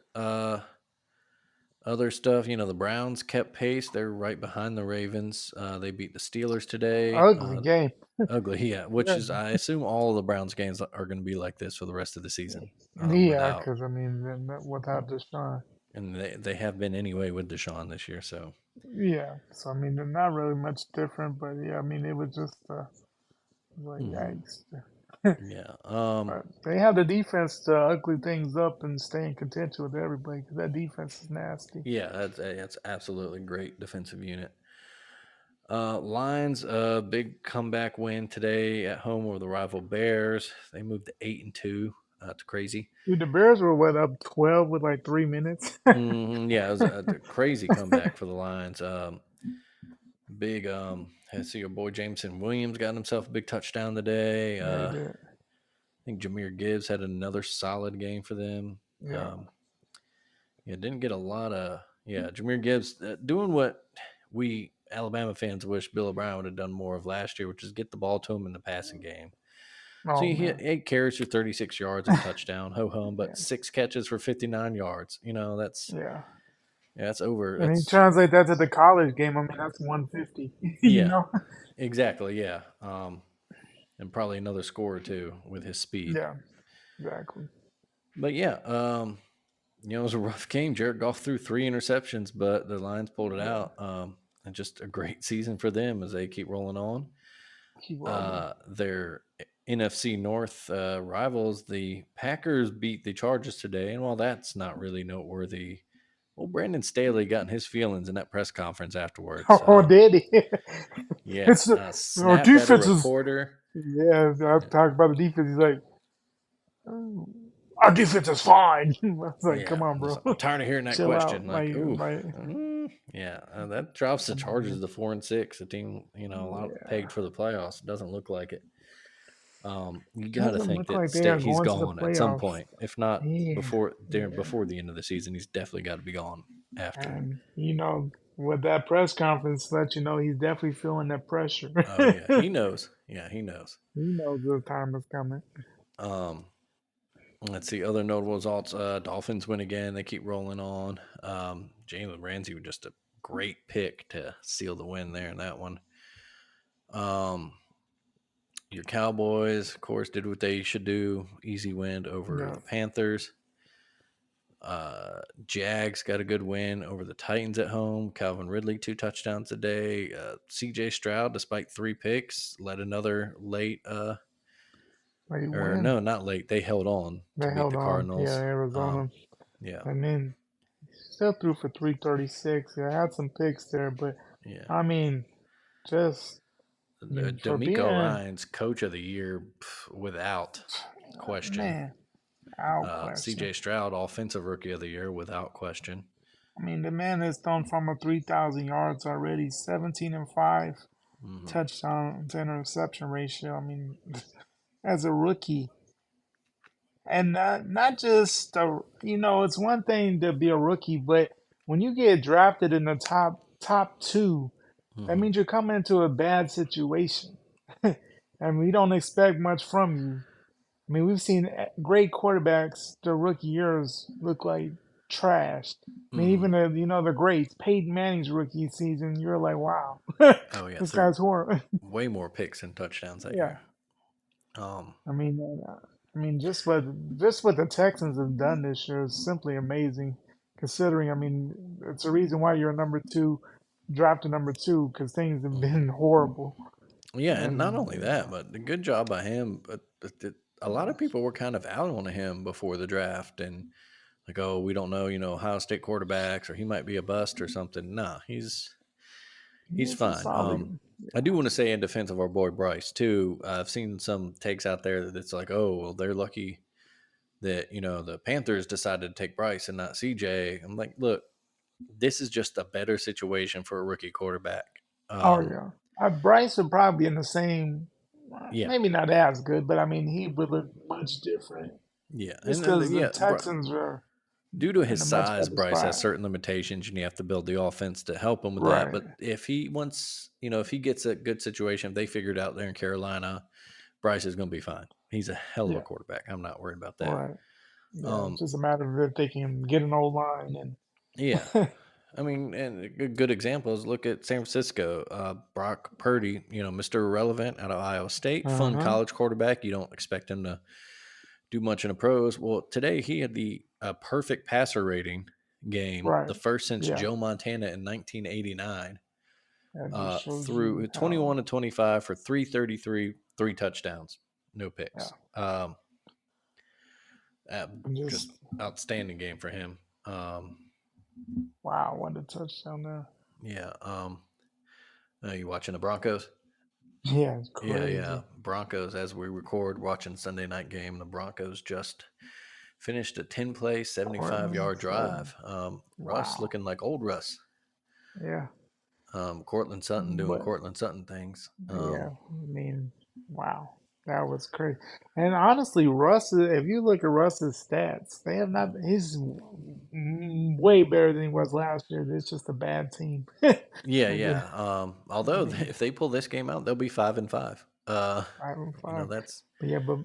Other stuff, the Browns kept pace. They're right behind the Ravens. They beat the Steelers today. Ugly game. Ugly, yeah. Which Yeah, is, I assume, all of the Browns games are going to be like this for the rest of the season, yeah, without, because I mean, without Deshaun. And they have been anyway with Deshaun this year. So Yeah. So I mean, they're not really much different, but yeah, I mean, it was just like mhm. yikes. Yeah. But they have the defense to ugly things up and stay in contention with everybody because that defense is nasty. Yeah, that's absolutely great defensive unit. Lions, big comeback win today at home over the rival Bears. They moved to 8-2. That's crazy. Dude, the Bears were what up 12 with like 3 minutes. Yeah, it was a crazy comeback for the Lions. Big, let's see, your boy Jameson Williams got himself a big touchdown today. Yeah, he I did. think Jameer Gibbs had another solid game for them. Yeah. Um, yeah, didn't get a lot of, Jameer Gibbs doing what we Alabama fans wish Bill O'Brien would have done more of last year, which is get the ball to him in the passing game. So Oh he hit man. 8 carries for 36 yards and a touchdown, ho hum, but Yeah. 6 catches for 59 yards. Yeah. That's over. And he That's translate that to the college game. I mean, that's 150. you yeah, know. exactly. Yeah. And probably another score or two with his speed. Yeah. Exactly. But yeah, it was a rough game. Jared Goff threw 3 interceptions, but the Lions pulled it Yeah. out. And just a great season for them as they keep rolling on. Keep rolling. Their NFC North rivals, the Packers, beat the Chargers today. And while that's not really noteworthy, well, Brandon Staley got in his feelings in that press conference afterwards. Oh, did he? Yeah, it's our snapped at a defense is. reporter. Yeah, I've talked about the defense. He's like, "Oh, our defense is fine." I was like, Yeah, come on, bro, I'm tired of hearing that chill question. out. Like, ooh, Like, yeah, that drops the come on, Chargers man. to 4-6. A team, a lot Yeah, pegged for the playoffs. It doesn't look like it. You got to doesn't think look that like they are he's going to the gone at some playoffs. point. If not Yeah, yeah. before the end of the season, he's definitely got to be gone after. And with that press conference, let you know he's definitely feeling that pressure. Oh yeah, he knows. Yeah, he knows. He knows the time is coming. Um, let's see other notable results. Dolphins win again. They keep rolling on. Jalen Ramsey was just a great pick to seal the win there in that one. Um, your Cowboys, of course, did what they should do. Easy win over Yeah, the Panthers. Jags got a good win over the Titans at home. Calvin Ridley 2 touchdowns today. CJ Stroud, despite 3 picks, led another late. they Or win. no, not late. They held on to They beat held the on. Yeah, Cardinals. Arizona. Yeah, I mean, still threw for 336. Yeah, had some picks there, but yeah. I mean, just for D'Amico being Ryans, Coach of the Year, without question. man, out question. CJ Stroud, Offensive Rookie of the Year, without question. I mean, the man has thrown from a 3,000 yards already, 17-5 Hmm. touchdown to interception ratio. I mean, as a rookie, and not just it's one thing to be a rookie, but when you get drafted in the top two, that Hmm. means you're coming into a bad situation, and we don't expect much from you. I mean, we've seen great quarterbacks their rookie years look like trash. I mean, Hmm. even the greats. Peyton Manning's rookie season, you're like, wow, Oh yeah, this threw guy's horrible. way more picks and touchdowns that Yeah, year. Um, I mean, just what the Texans have done this year is simply amazing. Considering, I mean, it's a reason why you're number two, drafted number two, because things have mhm. been horrible. Yeah, and not And only that, but a good job by him. But a lot of people were kind of out on him before the draft, and like, oh, we don't know, Ohio State quarterbacks, or he might be a bust or something. Nah, he's it's a fine. solid. I do want to say in defense of our boy Bryce too. I've seen some takes out there that it's like, oh, well, they're lucky that the Panthers decided to take Bryce and not CJ. I'm like, look, this is just a better situation for a rookie quarterback. Oh yeah, Bryce would probably be in the same, Yeah, maybe not as good, but I mean he would look much different yeah, just and because the yeah, Texans are due to in his a much size, better Bryce has spot. certain limitations, and you have to build the offense to help him with that. Right. But if he wants, if he gets a good situation, if they figure it out there in Carolina, Bryce is going to be fine. He's a hell of a Yeah. quarterback. I'm not worried about that. Right. Yeah. It's Um, just a matter of if they can get an old line yeah, and. I mean, and a good example is look at San Francisco. Brock Purdy, Mr. Irrelevant out of Iowa State, fun Uh-huh. college quarterback. You don't expect him to do much in the pros. Well, today he had the perfect passer rating game, the Right. first since Yeah. Joe Montana in 1989. That just shows Through you 21 how. to 25 for 333, 3 touchdowns, no Yeah. picks. Just Just outstanding game for him. wow, what a touchdown there. Yeah. You watching the Broncos? Yeah, it's Yeah. crazy. Broncos, as we record, watching Sunday night game. The Broncos just finished a 10-play, 75-yard Cortland, drive. Russ wow. looking like old Russ. Yeah. Cortland Sutton doing But Cortland Sutton things. yeah, I mean, wow. That was crazy. And honestly, Russ, if you look at Russ's stats, they have not, he's way better than he was last year. It's just a bad team. Yeah, And yeah. I Although mean, if they pull this game out, they'll be 5-5. 5-5. That's But yeah, but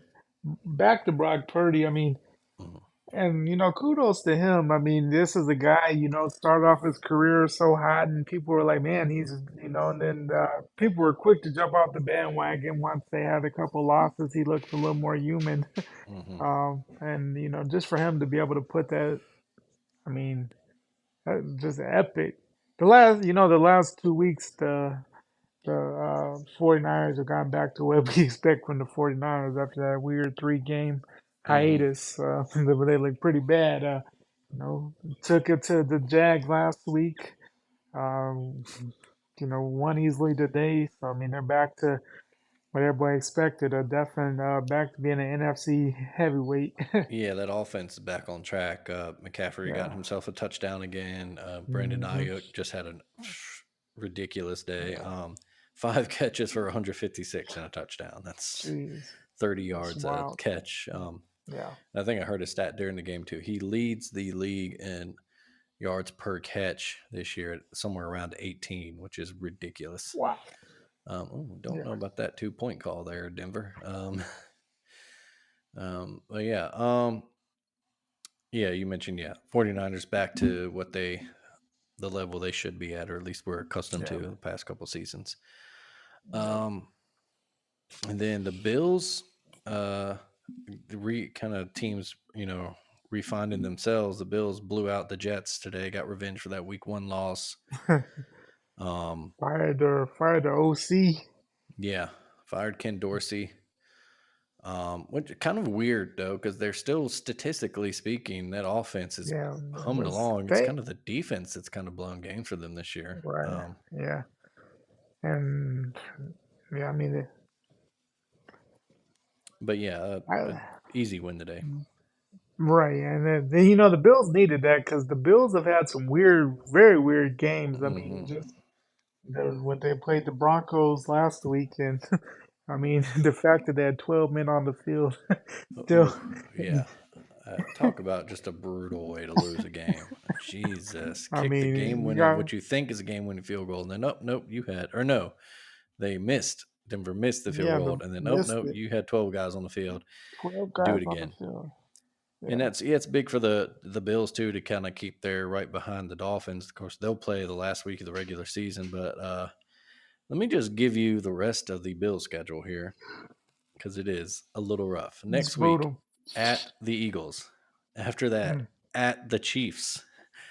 back to Brock Purdy, I mean, mhm, and kudos to him. I mean, this is a guy, started off his career so hot, and people were like, "Man, and then people were quick to jump off the bandwagon once they had a couple losses. He looked a little more human, mhm. and just for him to be able to put that, I mean, that's just epic. The last 2 weeks, the 49ers have gone back to what we expect from the 49ers after that weird 3-game Mhm. hiatus. They look pretty bad. You know, took it to the Jags last week. Um, won easily today. So, I mean, they're back to what everybody expected. A definite back to being an NFC heavyweight. Yeah, that offense is back on track. McCaffrey got Yeah. himself a touchdown again. Brandon Hmm. Ayuk just had a ridiculous day. Yeah. 5 catches for 156 and a touchdown. That's Jeez. 30 That's yards a wild. catch. Yeah. I think I heard a stat during the game too. He leads the league in yards per catch this year at somewhere around 18, which is ridiculous. Wow. Don't know Yeah. about that 2 point call there, Denver. But yeah, yeah, you mentioned 49ers back to the level they should be at, or at least we're accustomed Yeah. to the past couple seasons. Yeah. Um, and then the Bills, kind of teams, refining themselves. The Bills blew out the Jets today, got revenge for that Week 1 loss. Um, Fired the OC. yeah, fired Ken Dorsey. Which kind of weird though, because they're still statistically speaking, that offense is Yeah, humming but along. It's they kind of the defense that's kind of blown games for them this year. right. Yeah, and yeah, I mean, But yeah, I, an easy win today. right, and then the Bills needed that because the Bills have had some weird, very weird games. I mean, Hmm. just when they played the Broncos last week, and I mean, the fact that they had 12 men on the field, still, Oh yeah, talk about just a brutal way to lose a game. Jesus, I kick the mean, game you winner, got what you think is a game winning field goal, and then nope, you had, or no, they missed. Denver missed the field yeah, goal, the and then missed nope, it. you had 12 guys on the field. 12 Do guys it on the again. field. And Yeah, that's it's big for the Bills too, to kind of keep their right behind the Dolphins. Of course, they'll play the last week of the regular season, but let me just give you the rest of the Bills schedule here because it is a little rough. it's Next week brutal. at the Eagles. After that, Mm, at the Chiefs.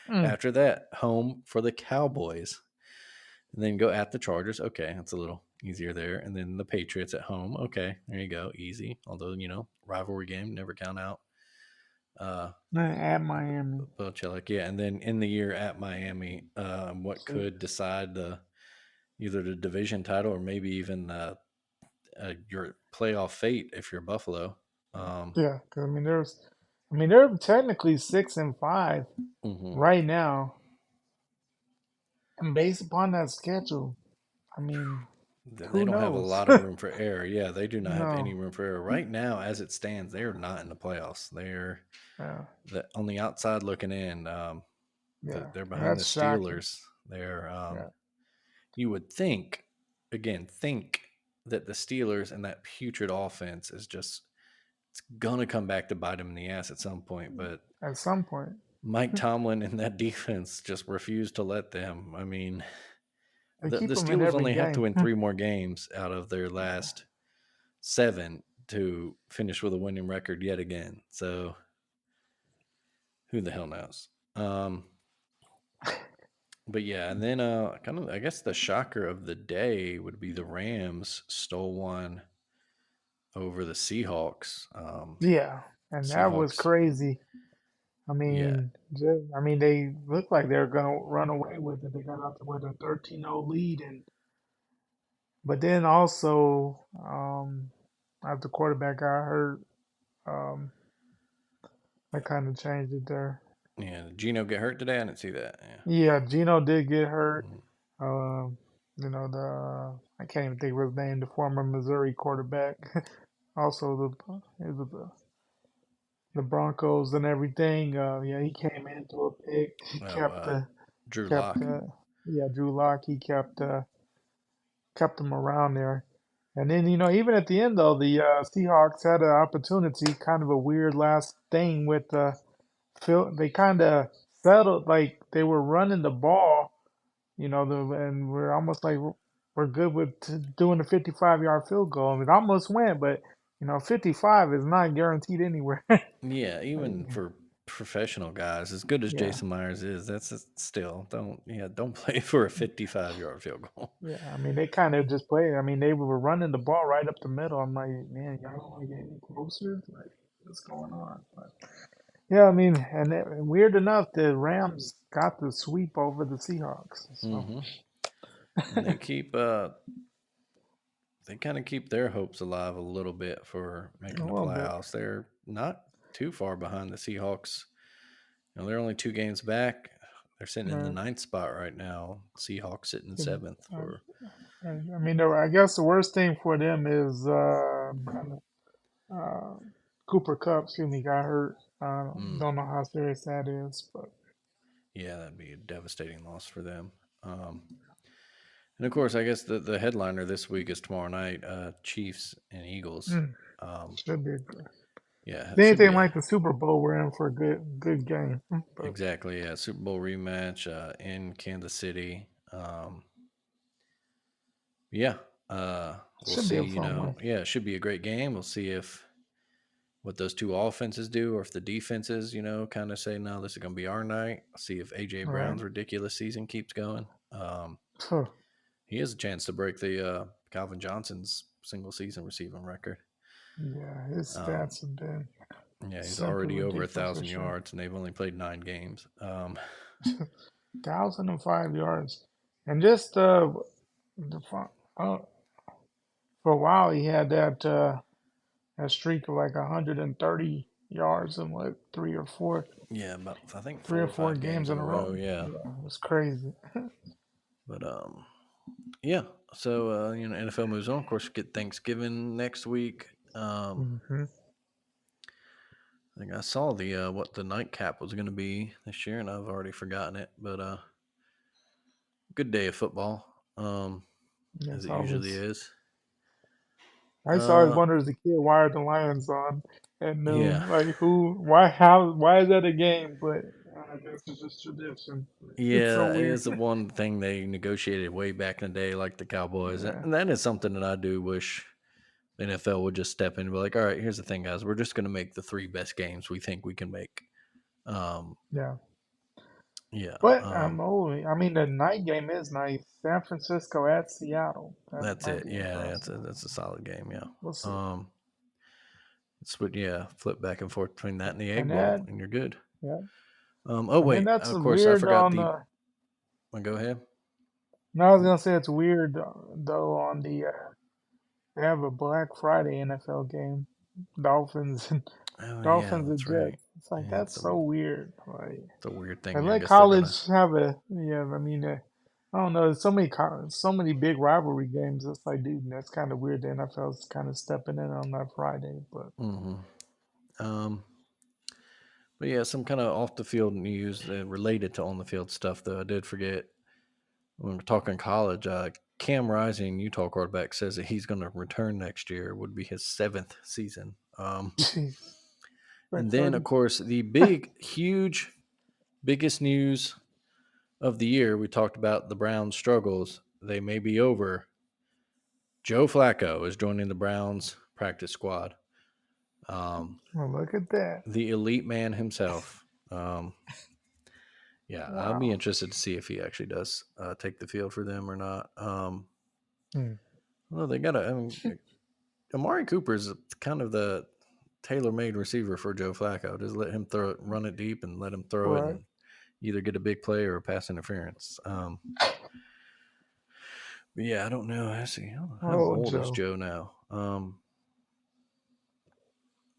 mm. After that, home for the Cowboys. And then go at the Chargers. Okay, that's a little easier there. And then the Patriots at home. Okay, there you go. Easy. Although, rivalry game, never count out. At Miami. Belichick, yeah. And then in the year at Miami, what See, could decide either the division title or maybe even your playoff fate if you're Buffalo. Um, yeah, 'cause they're technically 6-5 mhm. right now, and based upon that schedule, I mean, They who don't have a knows? lot of room for error. Yeah, they do not have any No, room for error right now. As it stands, they are not in the playoffs. They're yeah, on the outside looking in. yeah, They're behind the that's shocking. Steelers. They're Yeah, you would think that the Steelers and that putrid offense is just it's gonna come back to bite them in the ass at some point. But at some point, Mike Tomlin and that defense just refused to let them. I mean, they the keep them in Steelers every only have to game. win 3 more games out of their Yeah, last 7 to finish with a winning record yet again. So who the hell knows? Um, but yeah, and then kind of I guess the shocker of the day would be the Rams stole one over the Seahawks. Yeah, and that was Seahawks, crazy. yeah, They looked like they were gonna run away with it. They got out to with a 13-0 lead, and but then also after the quarterback got hurt, um, that kind of changed it there. yeah. Did Gino get hurt today? I didn't see that. Yeah. Yeah, Gino did get hurt. Mm. Um, the I can't even think of his name, the former Missouri quarterback. Also the Broncos and everything. Yeah, he came into a pick. He Oh, Drew kept Lock. yeah, Drew Lock. He kept him around there. And then even at the end though, the Seahawks had an opportunity, kind of a weird last thing with Phil. They kind of settled like they were running the ball, and we're almost like we're good with doing the 55-yard field goal. It almost went, but 55 is not guaranteed anywhere. Yeah, even for professional guys, as good as Yeah, Jason Myers is, still don't play for a 55-yard field goal. yeah. I mean, they kind of just played. I mean, they were running the ball right up the middle. I'm like, man, y'all don't want to get any closer. Like, what's going on? But yeah, I mean, and weird enough, the Rams got the sweep over the Seahawks. So Hmm. And they kind of keep their hopes alive a little bit for a making the little bit, playoffs. They're not too far behind the Seahawks. They're only 2 games back. They're sitting in the right? ninth spot right now. Seahawks sitting in Yeah, seventh I, for. I mean, I guess the worst thing for them is uh, Cooper Cup. Excuse me, got hurt. Mm, Don't know how serious that is, but yeah, that'd be a devastating loss for them. Um, and of course, I guess the headliner this week is tomorrow night, Chiefs and Eagles. mm, Um, should be good. yeah, If it should anything be like the Super Bowl, we're in for a good game. But exactly Super Bowl rematch in Kansas City. Yeah, we'll should be see. a fun one. Yeah, it should be a great game. We'll see if what those two offenses do, or if the defenses, kind of say, no, this is going to be our night. See if AJ All right. Brown's ridiculous season keeps going. Huh. He has a chance to break the Calvin Johnson's single season receiving record. Yeah, his Um, stats have been yeah, he's simply already over a ridiculous for thousand sure. yards, and they've only played 9 games. 1,005 yards, and just the uh, for a while he had that streak of like 130 yards in like Yeah, about I think three four or or four five games games in in a a row. row. Yeah, Yeah, it was crazy. but yeah. So NFL moves on. Of course, we get Thanksgiving next week. Hmm. I think I saw the what the nightcap was going to be this year, and I've already forgotten it. But good day of football, as It's it usually always. is. I used to always Uh, wonder as a kid why are the Lions on at yeah, noon? Like who? Why is that a game? But I guess it's just tradition. It's so yeah, it weird. is the one thing they negotiated way back in the day, like the Cowboys, Yeah, and that is something that I do wish the NFL would just step in and be like, all right, here's the thing, guys, we're just going to make the 3 best games we think we can make. Um, yeah. yeah, But I mean, the night game is nice. San Francisco at Seattle. That that's might it. be Yeah, interesting. that's a solid game. Yeah. We'll see. Um, flip back and forth between that and the And Egg Bowl, that, and you're good. yeah. Oh And then wait, that's of course I weird forgot on the. the. Go ahead. No, I was gonna say it's weird though on the. They have a Black Friday NFL game. Dolphins and Oh yeah, Dolphins and that's right. Jets. It's like Yeah, that's so weird. Like, it's a weird and thing. I let guess they're gonna. college have a. Yeah, I mean, I don't know. There's so many big rivalry games. It's like, dude, that's kind of weird. The NFL's kind of stepping in on that Friday, but. Hmm. Um, but yeah, some kind of off the field news related to on the field stuff. Though I did forget when we're talking college. Cam Rising, Utah quarterback, says that he's going to return next year. Would be his 7th season. Jeez, like And then, of 30. course, the biggest news of the year. We talked about the Browns' struggles. They may be over. Joe Flacco is joining the Browns practice squad. Um, Well, look at that. the elite man himself. Yeah, I'll be Wow. interested to see if he actually does take the field for them or not. Hmm. Well, they got to. I mean, Amari Cooper is kind of the tailor-made receiver for Joe Flacco. Just let him throw it, run it deep, and let him throw it, Right. and either get a big play or a pass interference. But yeah, I don't know. I see. How Oh, old is Joe. Joe now?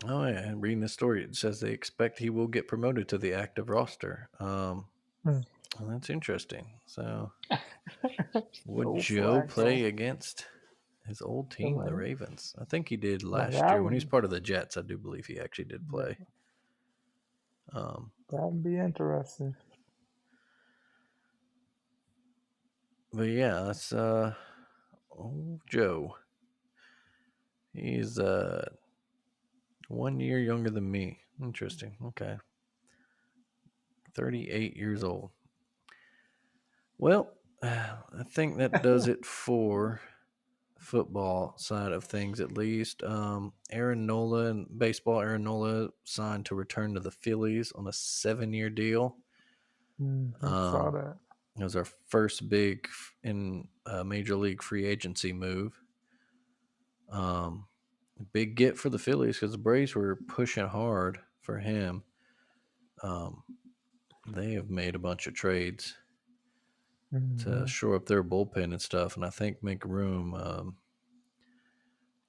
Oh yeah, and reading the story, it says they expect he will get promoted to the active roster. Hmm. Well, that's interesting. So, would Joe Joe Flacco. play against his old team, the Right. Ravens? I think he did Now last that year when he was would part of the Jets. I do believe he actually did play. that Um, would be interesting. but yeah, that's old Joe. He's 1 year younger than me. Interesting. Okay, 38 years old. Well, I think that does it for football side of things, at least. Aaron Nola and baseball. Aaron Nola signed to return to the Phillies on a 7-year deal. Saw Um, that. it was our first big in major league free agency move. Um, big get for the Phillies because the Braves were pushing hard for him. Um, they have made a bunch of trades to Hmm. shore up their bullpen and stuff, and I think make room. Of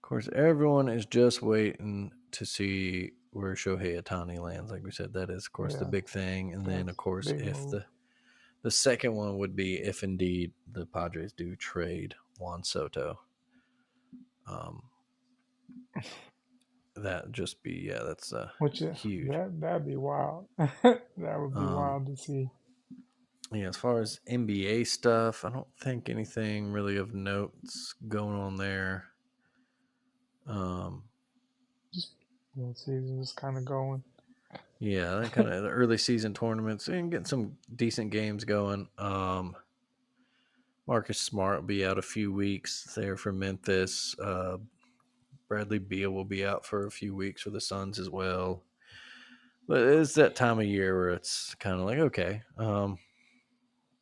course, everyone is just waiting to see where Shohei Ohtani lands. Like we said, that is, of course, the Yeah, big thing. And then, that's of course, big if move. the second one would be if indeed the Padres do trade Juan Soto. Um, that just be that's Which huge. that'd be wild. That would be Um, wild to see. yeah, as far as NBA stuff, I don't think anything really of notes going on there. Um, Just season just kind of going. yeah, that kind of the early season tournaments and getting some decent games going. Marcus Smart will be out a few weeks there for Memphis. Bradley Beal will be out for a few weeks for the Suns as well. But it's that time of year where it's kind of like, okay,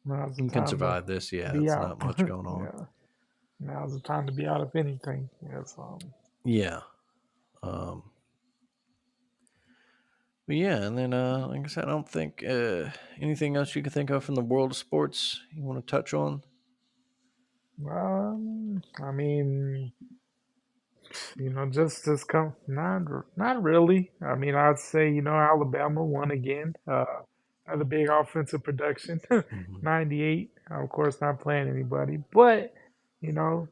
Now's the you can time to survive this. Yeah, be it's out. not much going on. Yeah, now's the time to be out of anything. Yes. Yeah. Um, but yeah, and then like I said, I don't think anything else you can think of from the world of sports you want to touch on. I mean, just come not really. I mean, I'd say Alabama won again. Another big offensive production, Hmm. 98. Of course, not playing anybody, but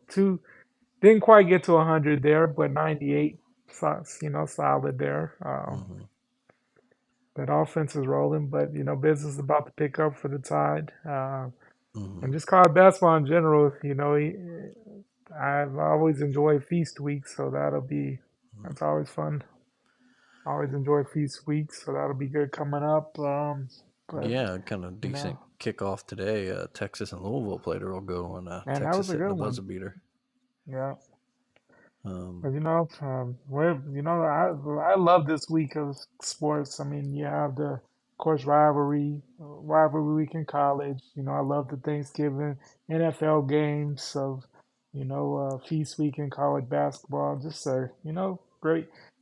two didn't quite get to 100 there, but 98, solid there. Hmm. That offense is rolling, but business is about to pick up for the Tide. Hmm. And just college basketball in general, I've always enjoyed feast weeks, so that's always fun. I always enjoy feast weeks, so that'll be good coming up. But Yeah, kind of you know, decent kickoff today. Texas and Louisville played a real good one. man, that was Texas a hitting good the one. buzzer beater. Yeah, Um, but I love this week of sports. I mean, you have the, of course, rivalry week in college. I love the Thanksgiving NFL games. So, feast week in college basketball. Just a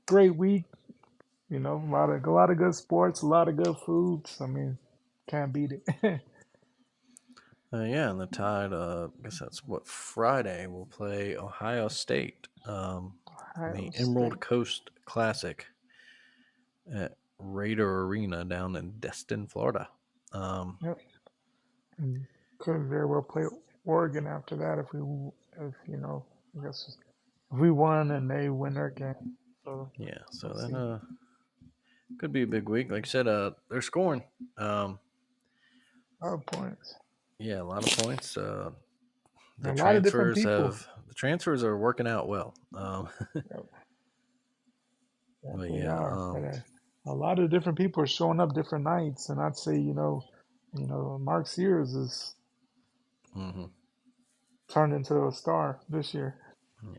great week. A lot of good sports, a lot of good foods. I mean, can't beat it. yeah, and the Tide, I guess that's what Friday will play Ohio State in Ohio the Emerald State. Coast Classic at Raider Arena down in Destin, Florida. Um, Yep. And could very well play Oregon after that if I guess if we won and they win their game. So yeah, so we'll that see. could be a big week. Like I said, they're scoring. Um, Oh, points. yeah, a lot of points. And a lot of different people. The transfers are working out well. Yep, yep, But they yeah, are. But a lot of different people are showing up different nights, and I'd say Mark Sears is hmm turned into a star this year.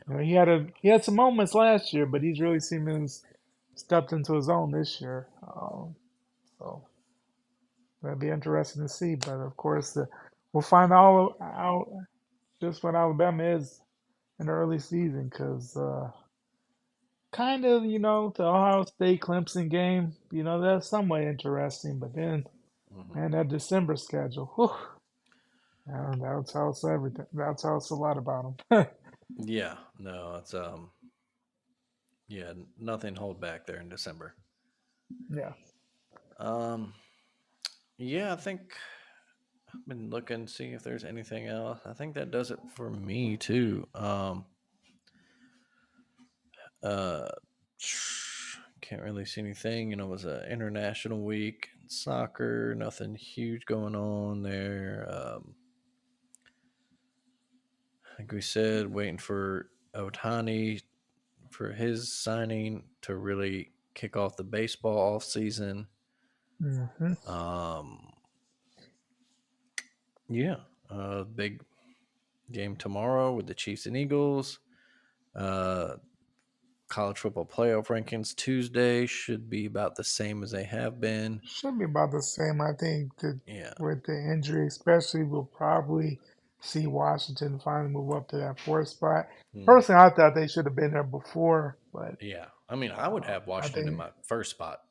yeah, He had some moments last year, but he's really seeming stepped into his own this year. So that'd be interesting to see. But of course, we'll find all out just what Alabama is in the early season because kind of, the Ohio State Clemson game, that's somewhat interesting. But then, Hmm. man, that December schedule, whew, that'll tell us everything. That'll tell us a lot about them. Yeah, no, it's yeah, nothing hold back there in December. Yeah. Um, yeah, I think I've been looking to see if there's anything else. I think that does it for me too. Uh, can't really see anything. It was an international week in soccer. Nothing huge going on there. I think we said waiting for Otani for his signing to really kick off the baseball off season. Hmm. Um, yeah, big game tomorrow with the Chiefs and Eagles. Uh, college football playoff rankings Tuesday should be about the same as they have been. Should be about the same. I think that Yeah. with the injury, especially, we'll probably see Washington finally move up to that fourth spot. Mm, Personally, I thought they should have been there before, but yeah. I mean, I would have I Washington in think, my first spot,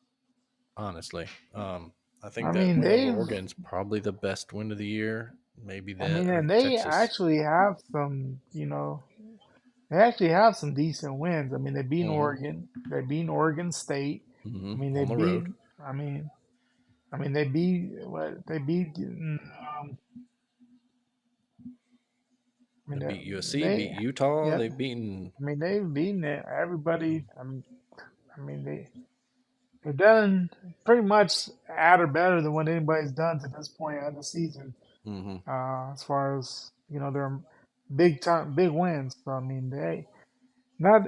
honestly. I I think that mean, win over Oregon's probably the best win of the year. Maybe that or and they Texas. actually have some, they actually have some decent wins. I mean, they beat Hmm. Oregon, they beat Oregon State. Hmm. I mean, they On the road. beat, I mean, they beat they beat. I They mean, beat USC, beat they, Utah. yeah. They've beaten. I mean, they've beaten everybody. I mean, they've done pretty much at or better than what anybody's done to this point of the season. Hmm. As far as their big time, big wins. So I mean, they not.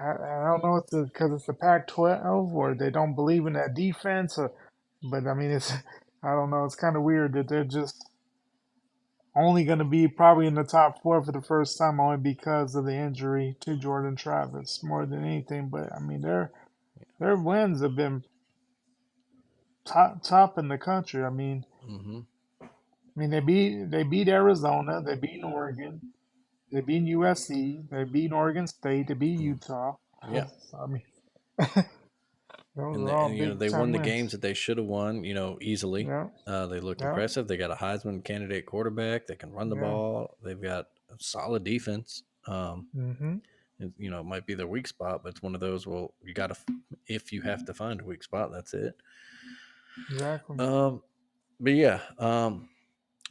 I don't know if it's because it's the Pac-12 or they don't believe in that defense, but I mean, it's I don't know. It's kind of weird that they're just only going to be probably in the top four for the first time, only because of the injury to Jordan Travis more than anything. But I mean, their wins have been top in the country. Hmm. They beat Arizona, they beat Oregon, they beat USC, they beat Oregon State, they beat Utah. Yeah. So, I mean, those And, are all they big won time the wins. games that they should have won, easily. Yeah, They looked yeah, impressive. They got a Heisman candidate quarterback. They can run the yeah. ball. They've got a solid defense. Mm-hmm. It might be their weak spot, but it's one of those. Well, you got to, if you have to find a weak spot, that's it. Exactly. Um, but yeah,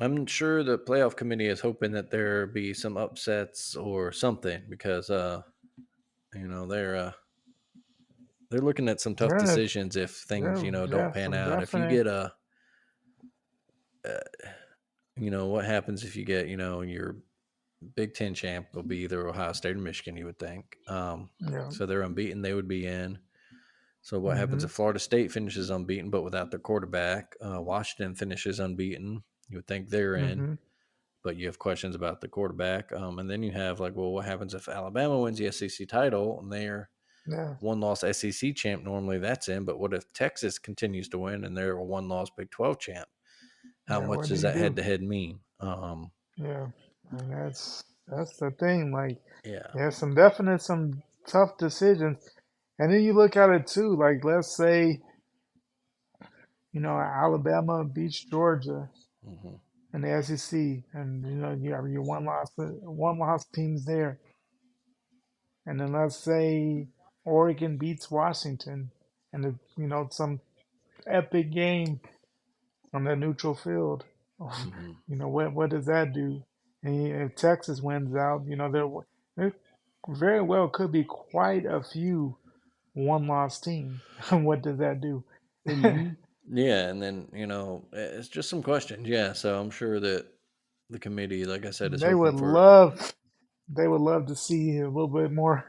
I'm sure the playoff committee is hoping that there be some upsets or something because, they're looking at some tough They're in a, decisions if things, they're don't pan some out. If you definite. get uh, what happens if you get, your Big Ten champ will be either Ohio State or Michigan, you would think. Yeah. So they're unbeaten, they would be in. So what happens Mm-hmm. if Florida State finishes unbeaten but without their quarterback? Washington finishes unbeaten. You would think they're in, Mm-hmm. but you have questions about the quarterback. And then you have like, well, what happens if Alabama wins the SEC title and they're Yeah. one loss SEC champ? Normally that's in, but what if Texas continues to win and they're a one loss Big 12 champ? How Yeah. much What do does you that do? head to head mean? Yeah. And that's the thing. Like, Yeah. yeah, some tough decisions. And then you look at it too. Like, let's say Alabama beats Georgia Hmm. in the SEC, and you have your one loss teams there. And then let's say Oregon beats Washington, and some epic game on that neutral field. Hmm. What does that do? And if Texas wins out, there very well could be quite a few one-loss teams. What does that do? Hmm. Yeah, and then it's just some questions. Yeah, so I'm sure that the committee, like I said, is They hoping would for. love, they would love to see a little bit more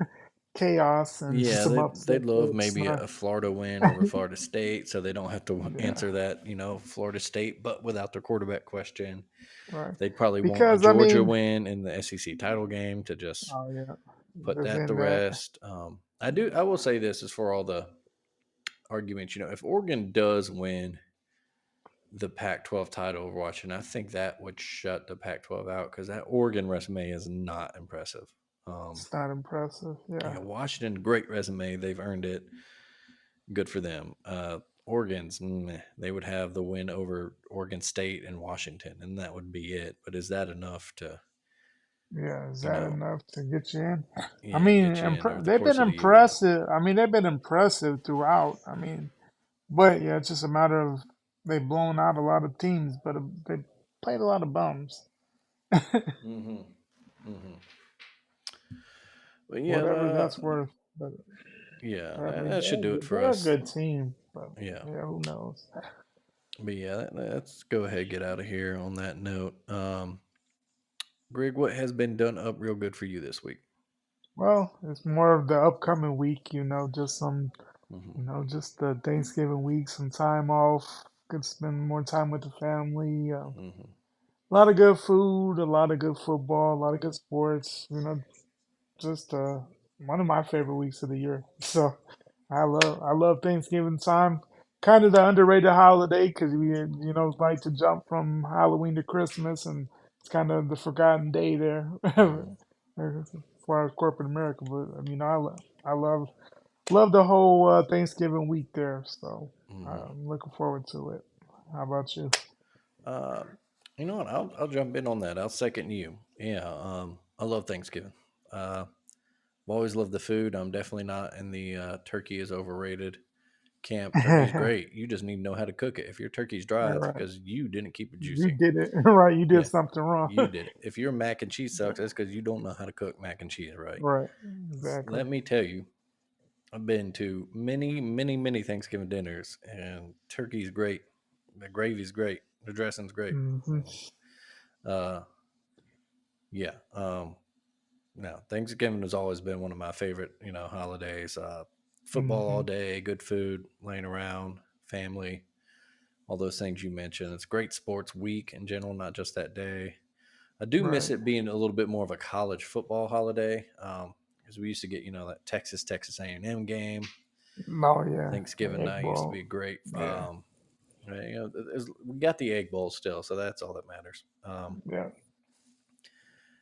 chaos and Yeah, some they'd upset love picks. maybe Not, a Florida win over Florida State, so they don't have to yeah, answer that Florida State, but without their quarterback question. right. They'd probably want a Because I Georgia mean, win in the SEC title game to just oh yeah, put there's that to in that. rest. I will say this as for all the arguments. If Oregon does win, the Pac-12 title Overwatch, and I think that would shut the Pac-12 out because that Oregon resume is not impressive. Um, It's not impressive. Yeah. Washington, great resume, they've earned it. Good for them. Oregon's, meh, they would have the win over Oregon State and Washington, and that would be it. But is that enough to, Yeah. Is you that know, enough to get you in? I yeah, mean, get you in over the they've been course of the year? Yeah. impressive. I mean, they've been impressive throughout. I mean, but yeah, it's just a matter of they've blown out a lot of teams, but they played a lot of bums. Mm-hmm. Mm-hmm. But yeah, Whatever that's worth. But yeah, I mean, that should do it for they're a us. good team. But Yeah. yeah, who knows? But yeah, let's go ahead and get out of here on that note. Greg, what has been done up real good for you this week? Well, it's more of the upcoming week. Just some, Mm-hmm. just the Thanksgiving week, some time off. Could spend more time with the family. Mm-hmm. A lot of good food, a lot of good football, a lot of good sports. Just one of my favorite weeks of the year. So I love Thanksgiving time. Kind of the underrated holiday because we like to jump from Halloween to Christmas, and it's kind of the forgotten day there Mm-hmm. as far as corporate America. But I mean, I love the whole Thanksgiving week there. So Mm-hmm. I'm looking forward to it. How about you? Uh, you know what? I'll jump in on that. I'll second you. Yeah. I love Thanksgiving. I've always loved the food. I'm definitely not in the turkey is overrated camp. Turkey's great. You just need to know how to cook it. If your turkey's All dry, it's right, because you didn't keep it you juicy. did it right. You did Yeah, something wrong. you did it. If your mac and cheese sucks, that's because you don't know how to cook mac and cheese right. Right, exactly. Let me tell you, I've been to many, many, many Thanksgiving dinners, and turkey's great. The gravy's great. The dressing's great. Hmm. Uh, yeah. No, Thanksgiving has always been one of my favorite, holidays. Football all Hmm. day, good food, laying around, family, all those things you mentioned. It's a great sports week in general, not just that day. I do miss Right. it being a little bit more of a college football holiday because we used to get, that Texas A&M game. Oh yeah, Thanksgiving egg night used to bowl. be great. Yeah, We got the egg bowl still, so that's all that matters. yeah.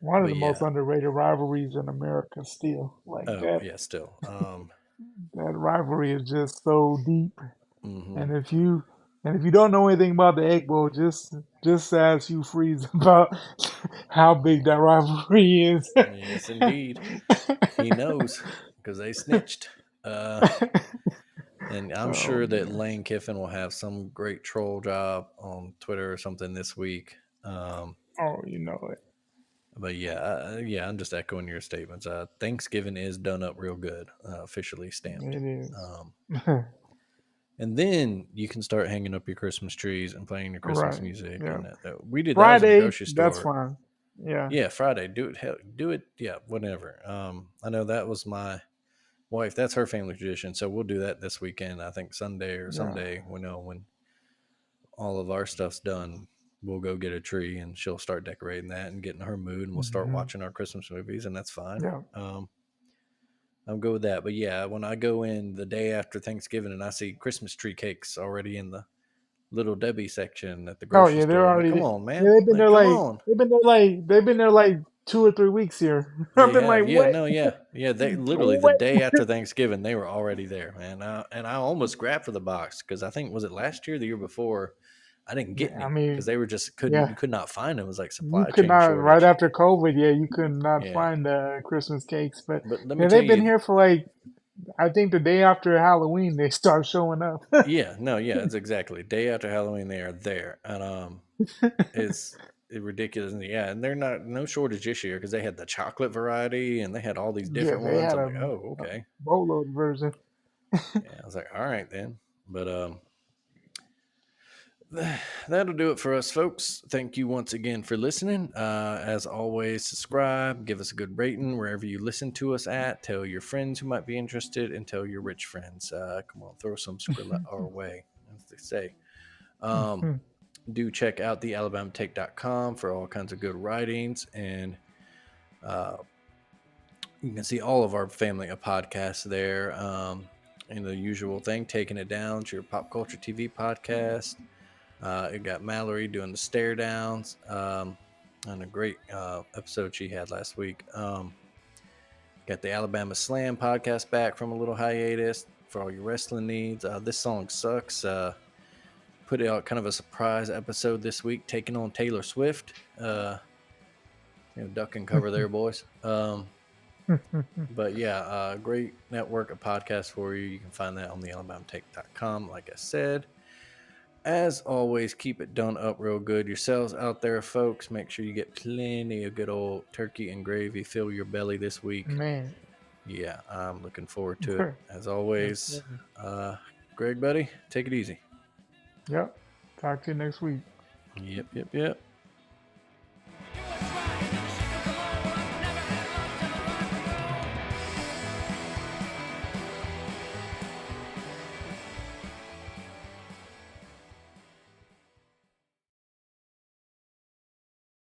One of But the most yeah, underrated rivalries in America still. Like oh that yeah, still. that rivalry is just so deep. Hmm. And if you don't know anything about the egg bowl, just ask you Freeze about how big that rivalry is. Yes, indeed. He knows because they snitched. Uh, and I'm Oh sure that man. Lane Kiffin will have some great troll job on Twitter or something this week. Um, Oh, you know it. but yeah, yeah, I'm just echoing your statements. Thanksgiving is done up real good, officially stamped. It is. Um, and then you can start hanging up your Christmas trees and playing your Christmas Right. music. Yeah. And we did that at the Friday, grocery that's store. fine. Yeah. Yeah, Friday. Do it. Do it. Yeah, whatever. I know that was my wife. That's her family tradition. So we'll do that this weekend. I think Sunday or Yeah. someday. When all of our stuff's done, we'll go get a tree and she'll start decorating that and getting her mood, and we'll start Hmm. watching our Christmas movies, and that's fine. Yeah. Um, I'm good with that. But yeah, when I go in the day after Thanksgiving and I see Christmas tree cakes already in the Little Debbie section at the Oh grocery yeah, they're store, I'm like, already. come on, Yeah, man! Like, come on. they've been there like 2 or 3 weeks here. I've They been like, have, yeah, what? no, yeah, yeah. They literally the What? day after Thanksgiving, they were already there, man. And I almost grabbed for the box because I think was it last year, or the year before, I didn't get I any because mean, they were just couldn't yeah, you could not find them. It was like you supply could chain not right shortage. after COVID. Yeah, you could not Yeah, find Christmas cakes, but but let me yeah, tell they've been you, here for like I think the day after Halloween they start showing up. yeah, no, yeah, it's exactly day after Halloween they are there, and it's ridiculous. And yeah, and they're not no shortage this year because they had the chocolate variety and they had all these Yeah, different they ones. had I'm like, oh, a okay, boatload version. yeah. I was like, all right then, but that'll do it for us, folks. Thank you once again for listening. As always, subscribe, give us a good rating wherever you listen to us at. Tell your friends who might be interested, and tell your rich friends. Come on, throw some Skrilla our way, as they say. Um, Mhm. do check out the alabamatake.com for all kinds of good writings, and uh, you can see all of our family of podcasts there. And the usual thing, Taking It Down, to your pop culture TV podcast. It got Mallory doing the stare downs, and a great episode she had last week. Got the Alabama Slam podcast back from a little hiatus for all your wrestling needs. This song sucks. Put out kind of a surprise episode this week, taking on Taylor Swift. Duck and cover there, boys. But yeah, great network of podcasts for you. You can find that on the AlabamaTake.com, like I said. As always, keep it done up real good yourselves out there, folks. Make sure you get plenty of good old turkey and gravy. Fill your belly this week. Man. Yeah, I'm looking forward to it. As always, Yes, Greg, buddy, take it easy. Yep. Talk to you next week. Yep.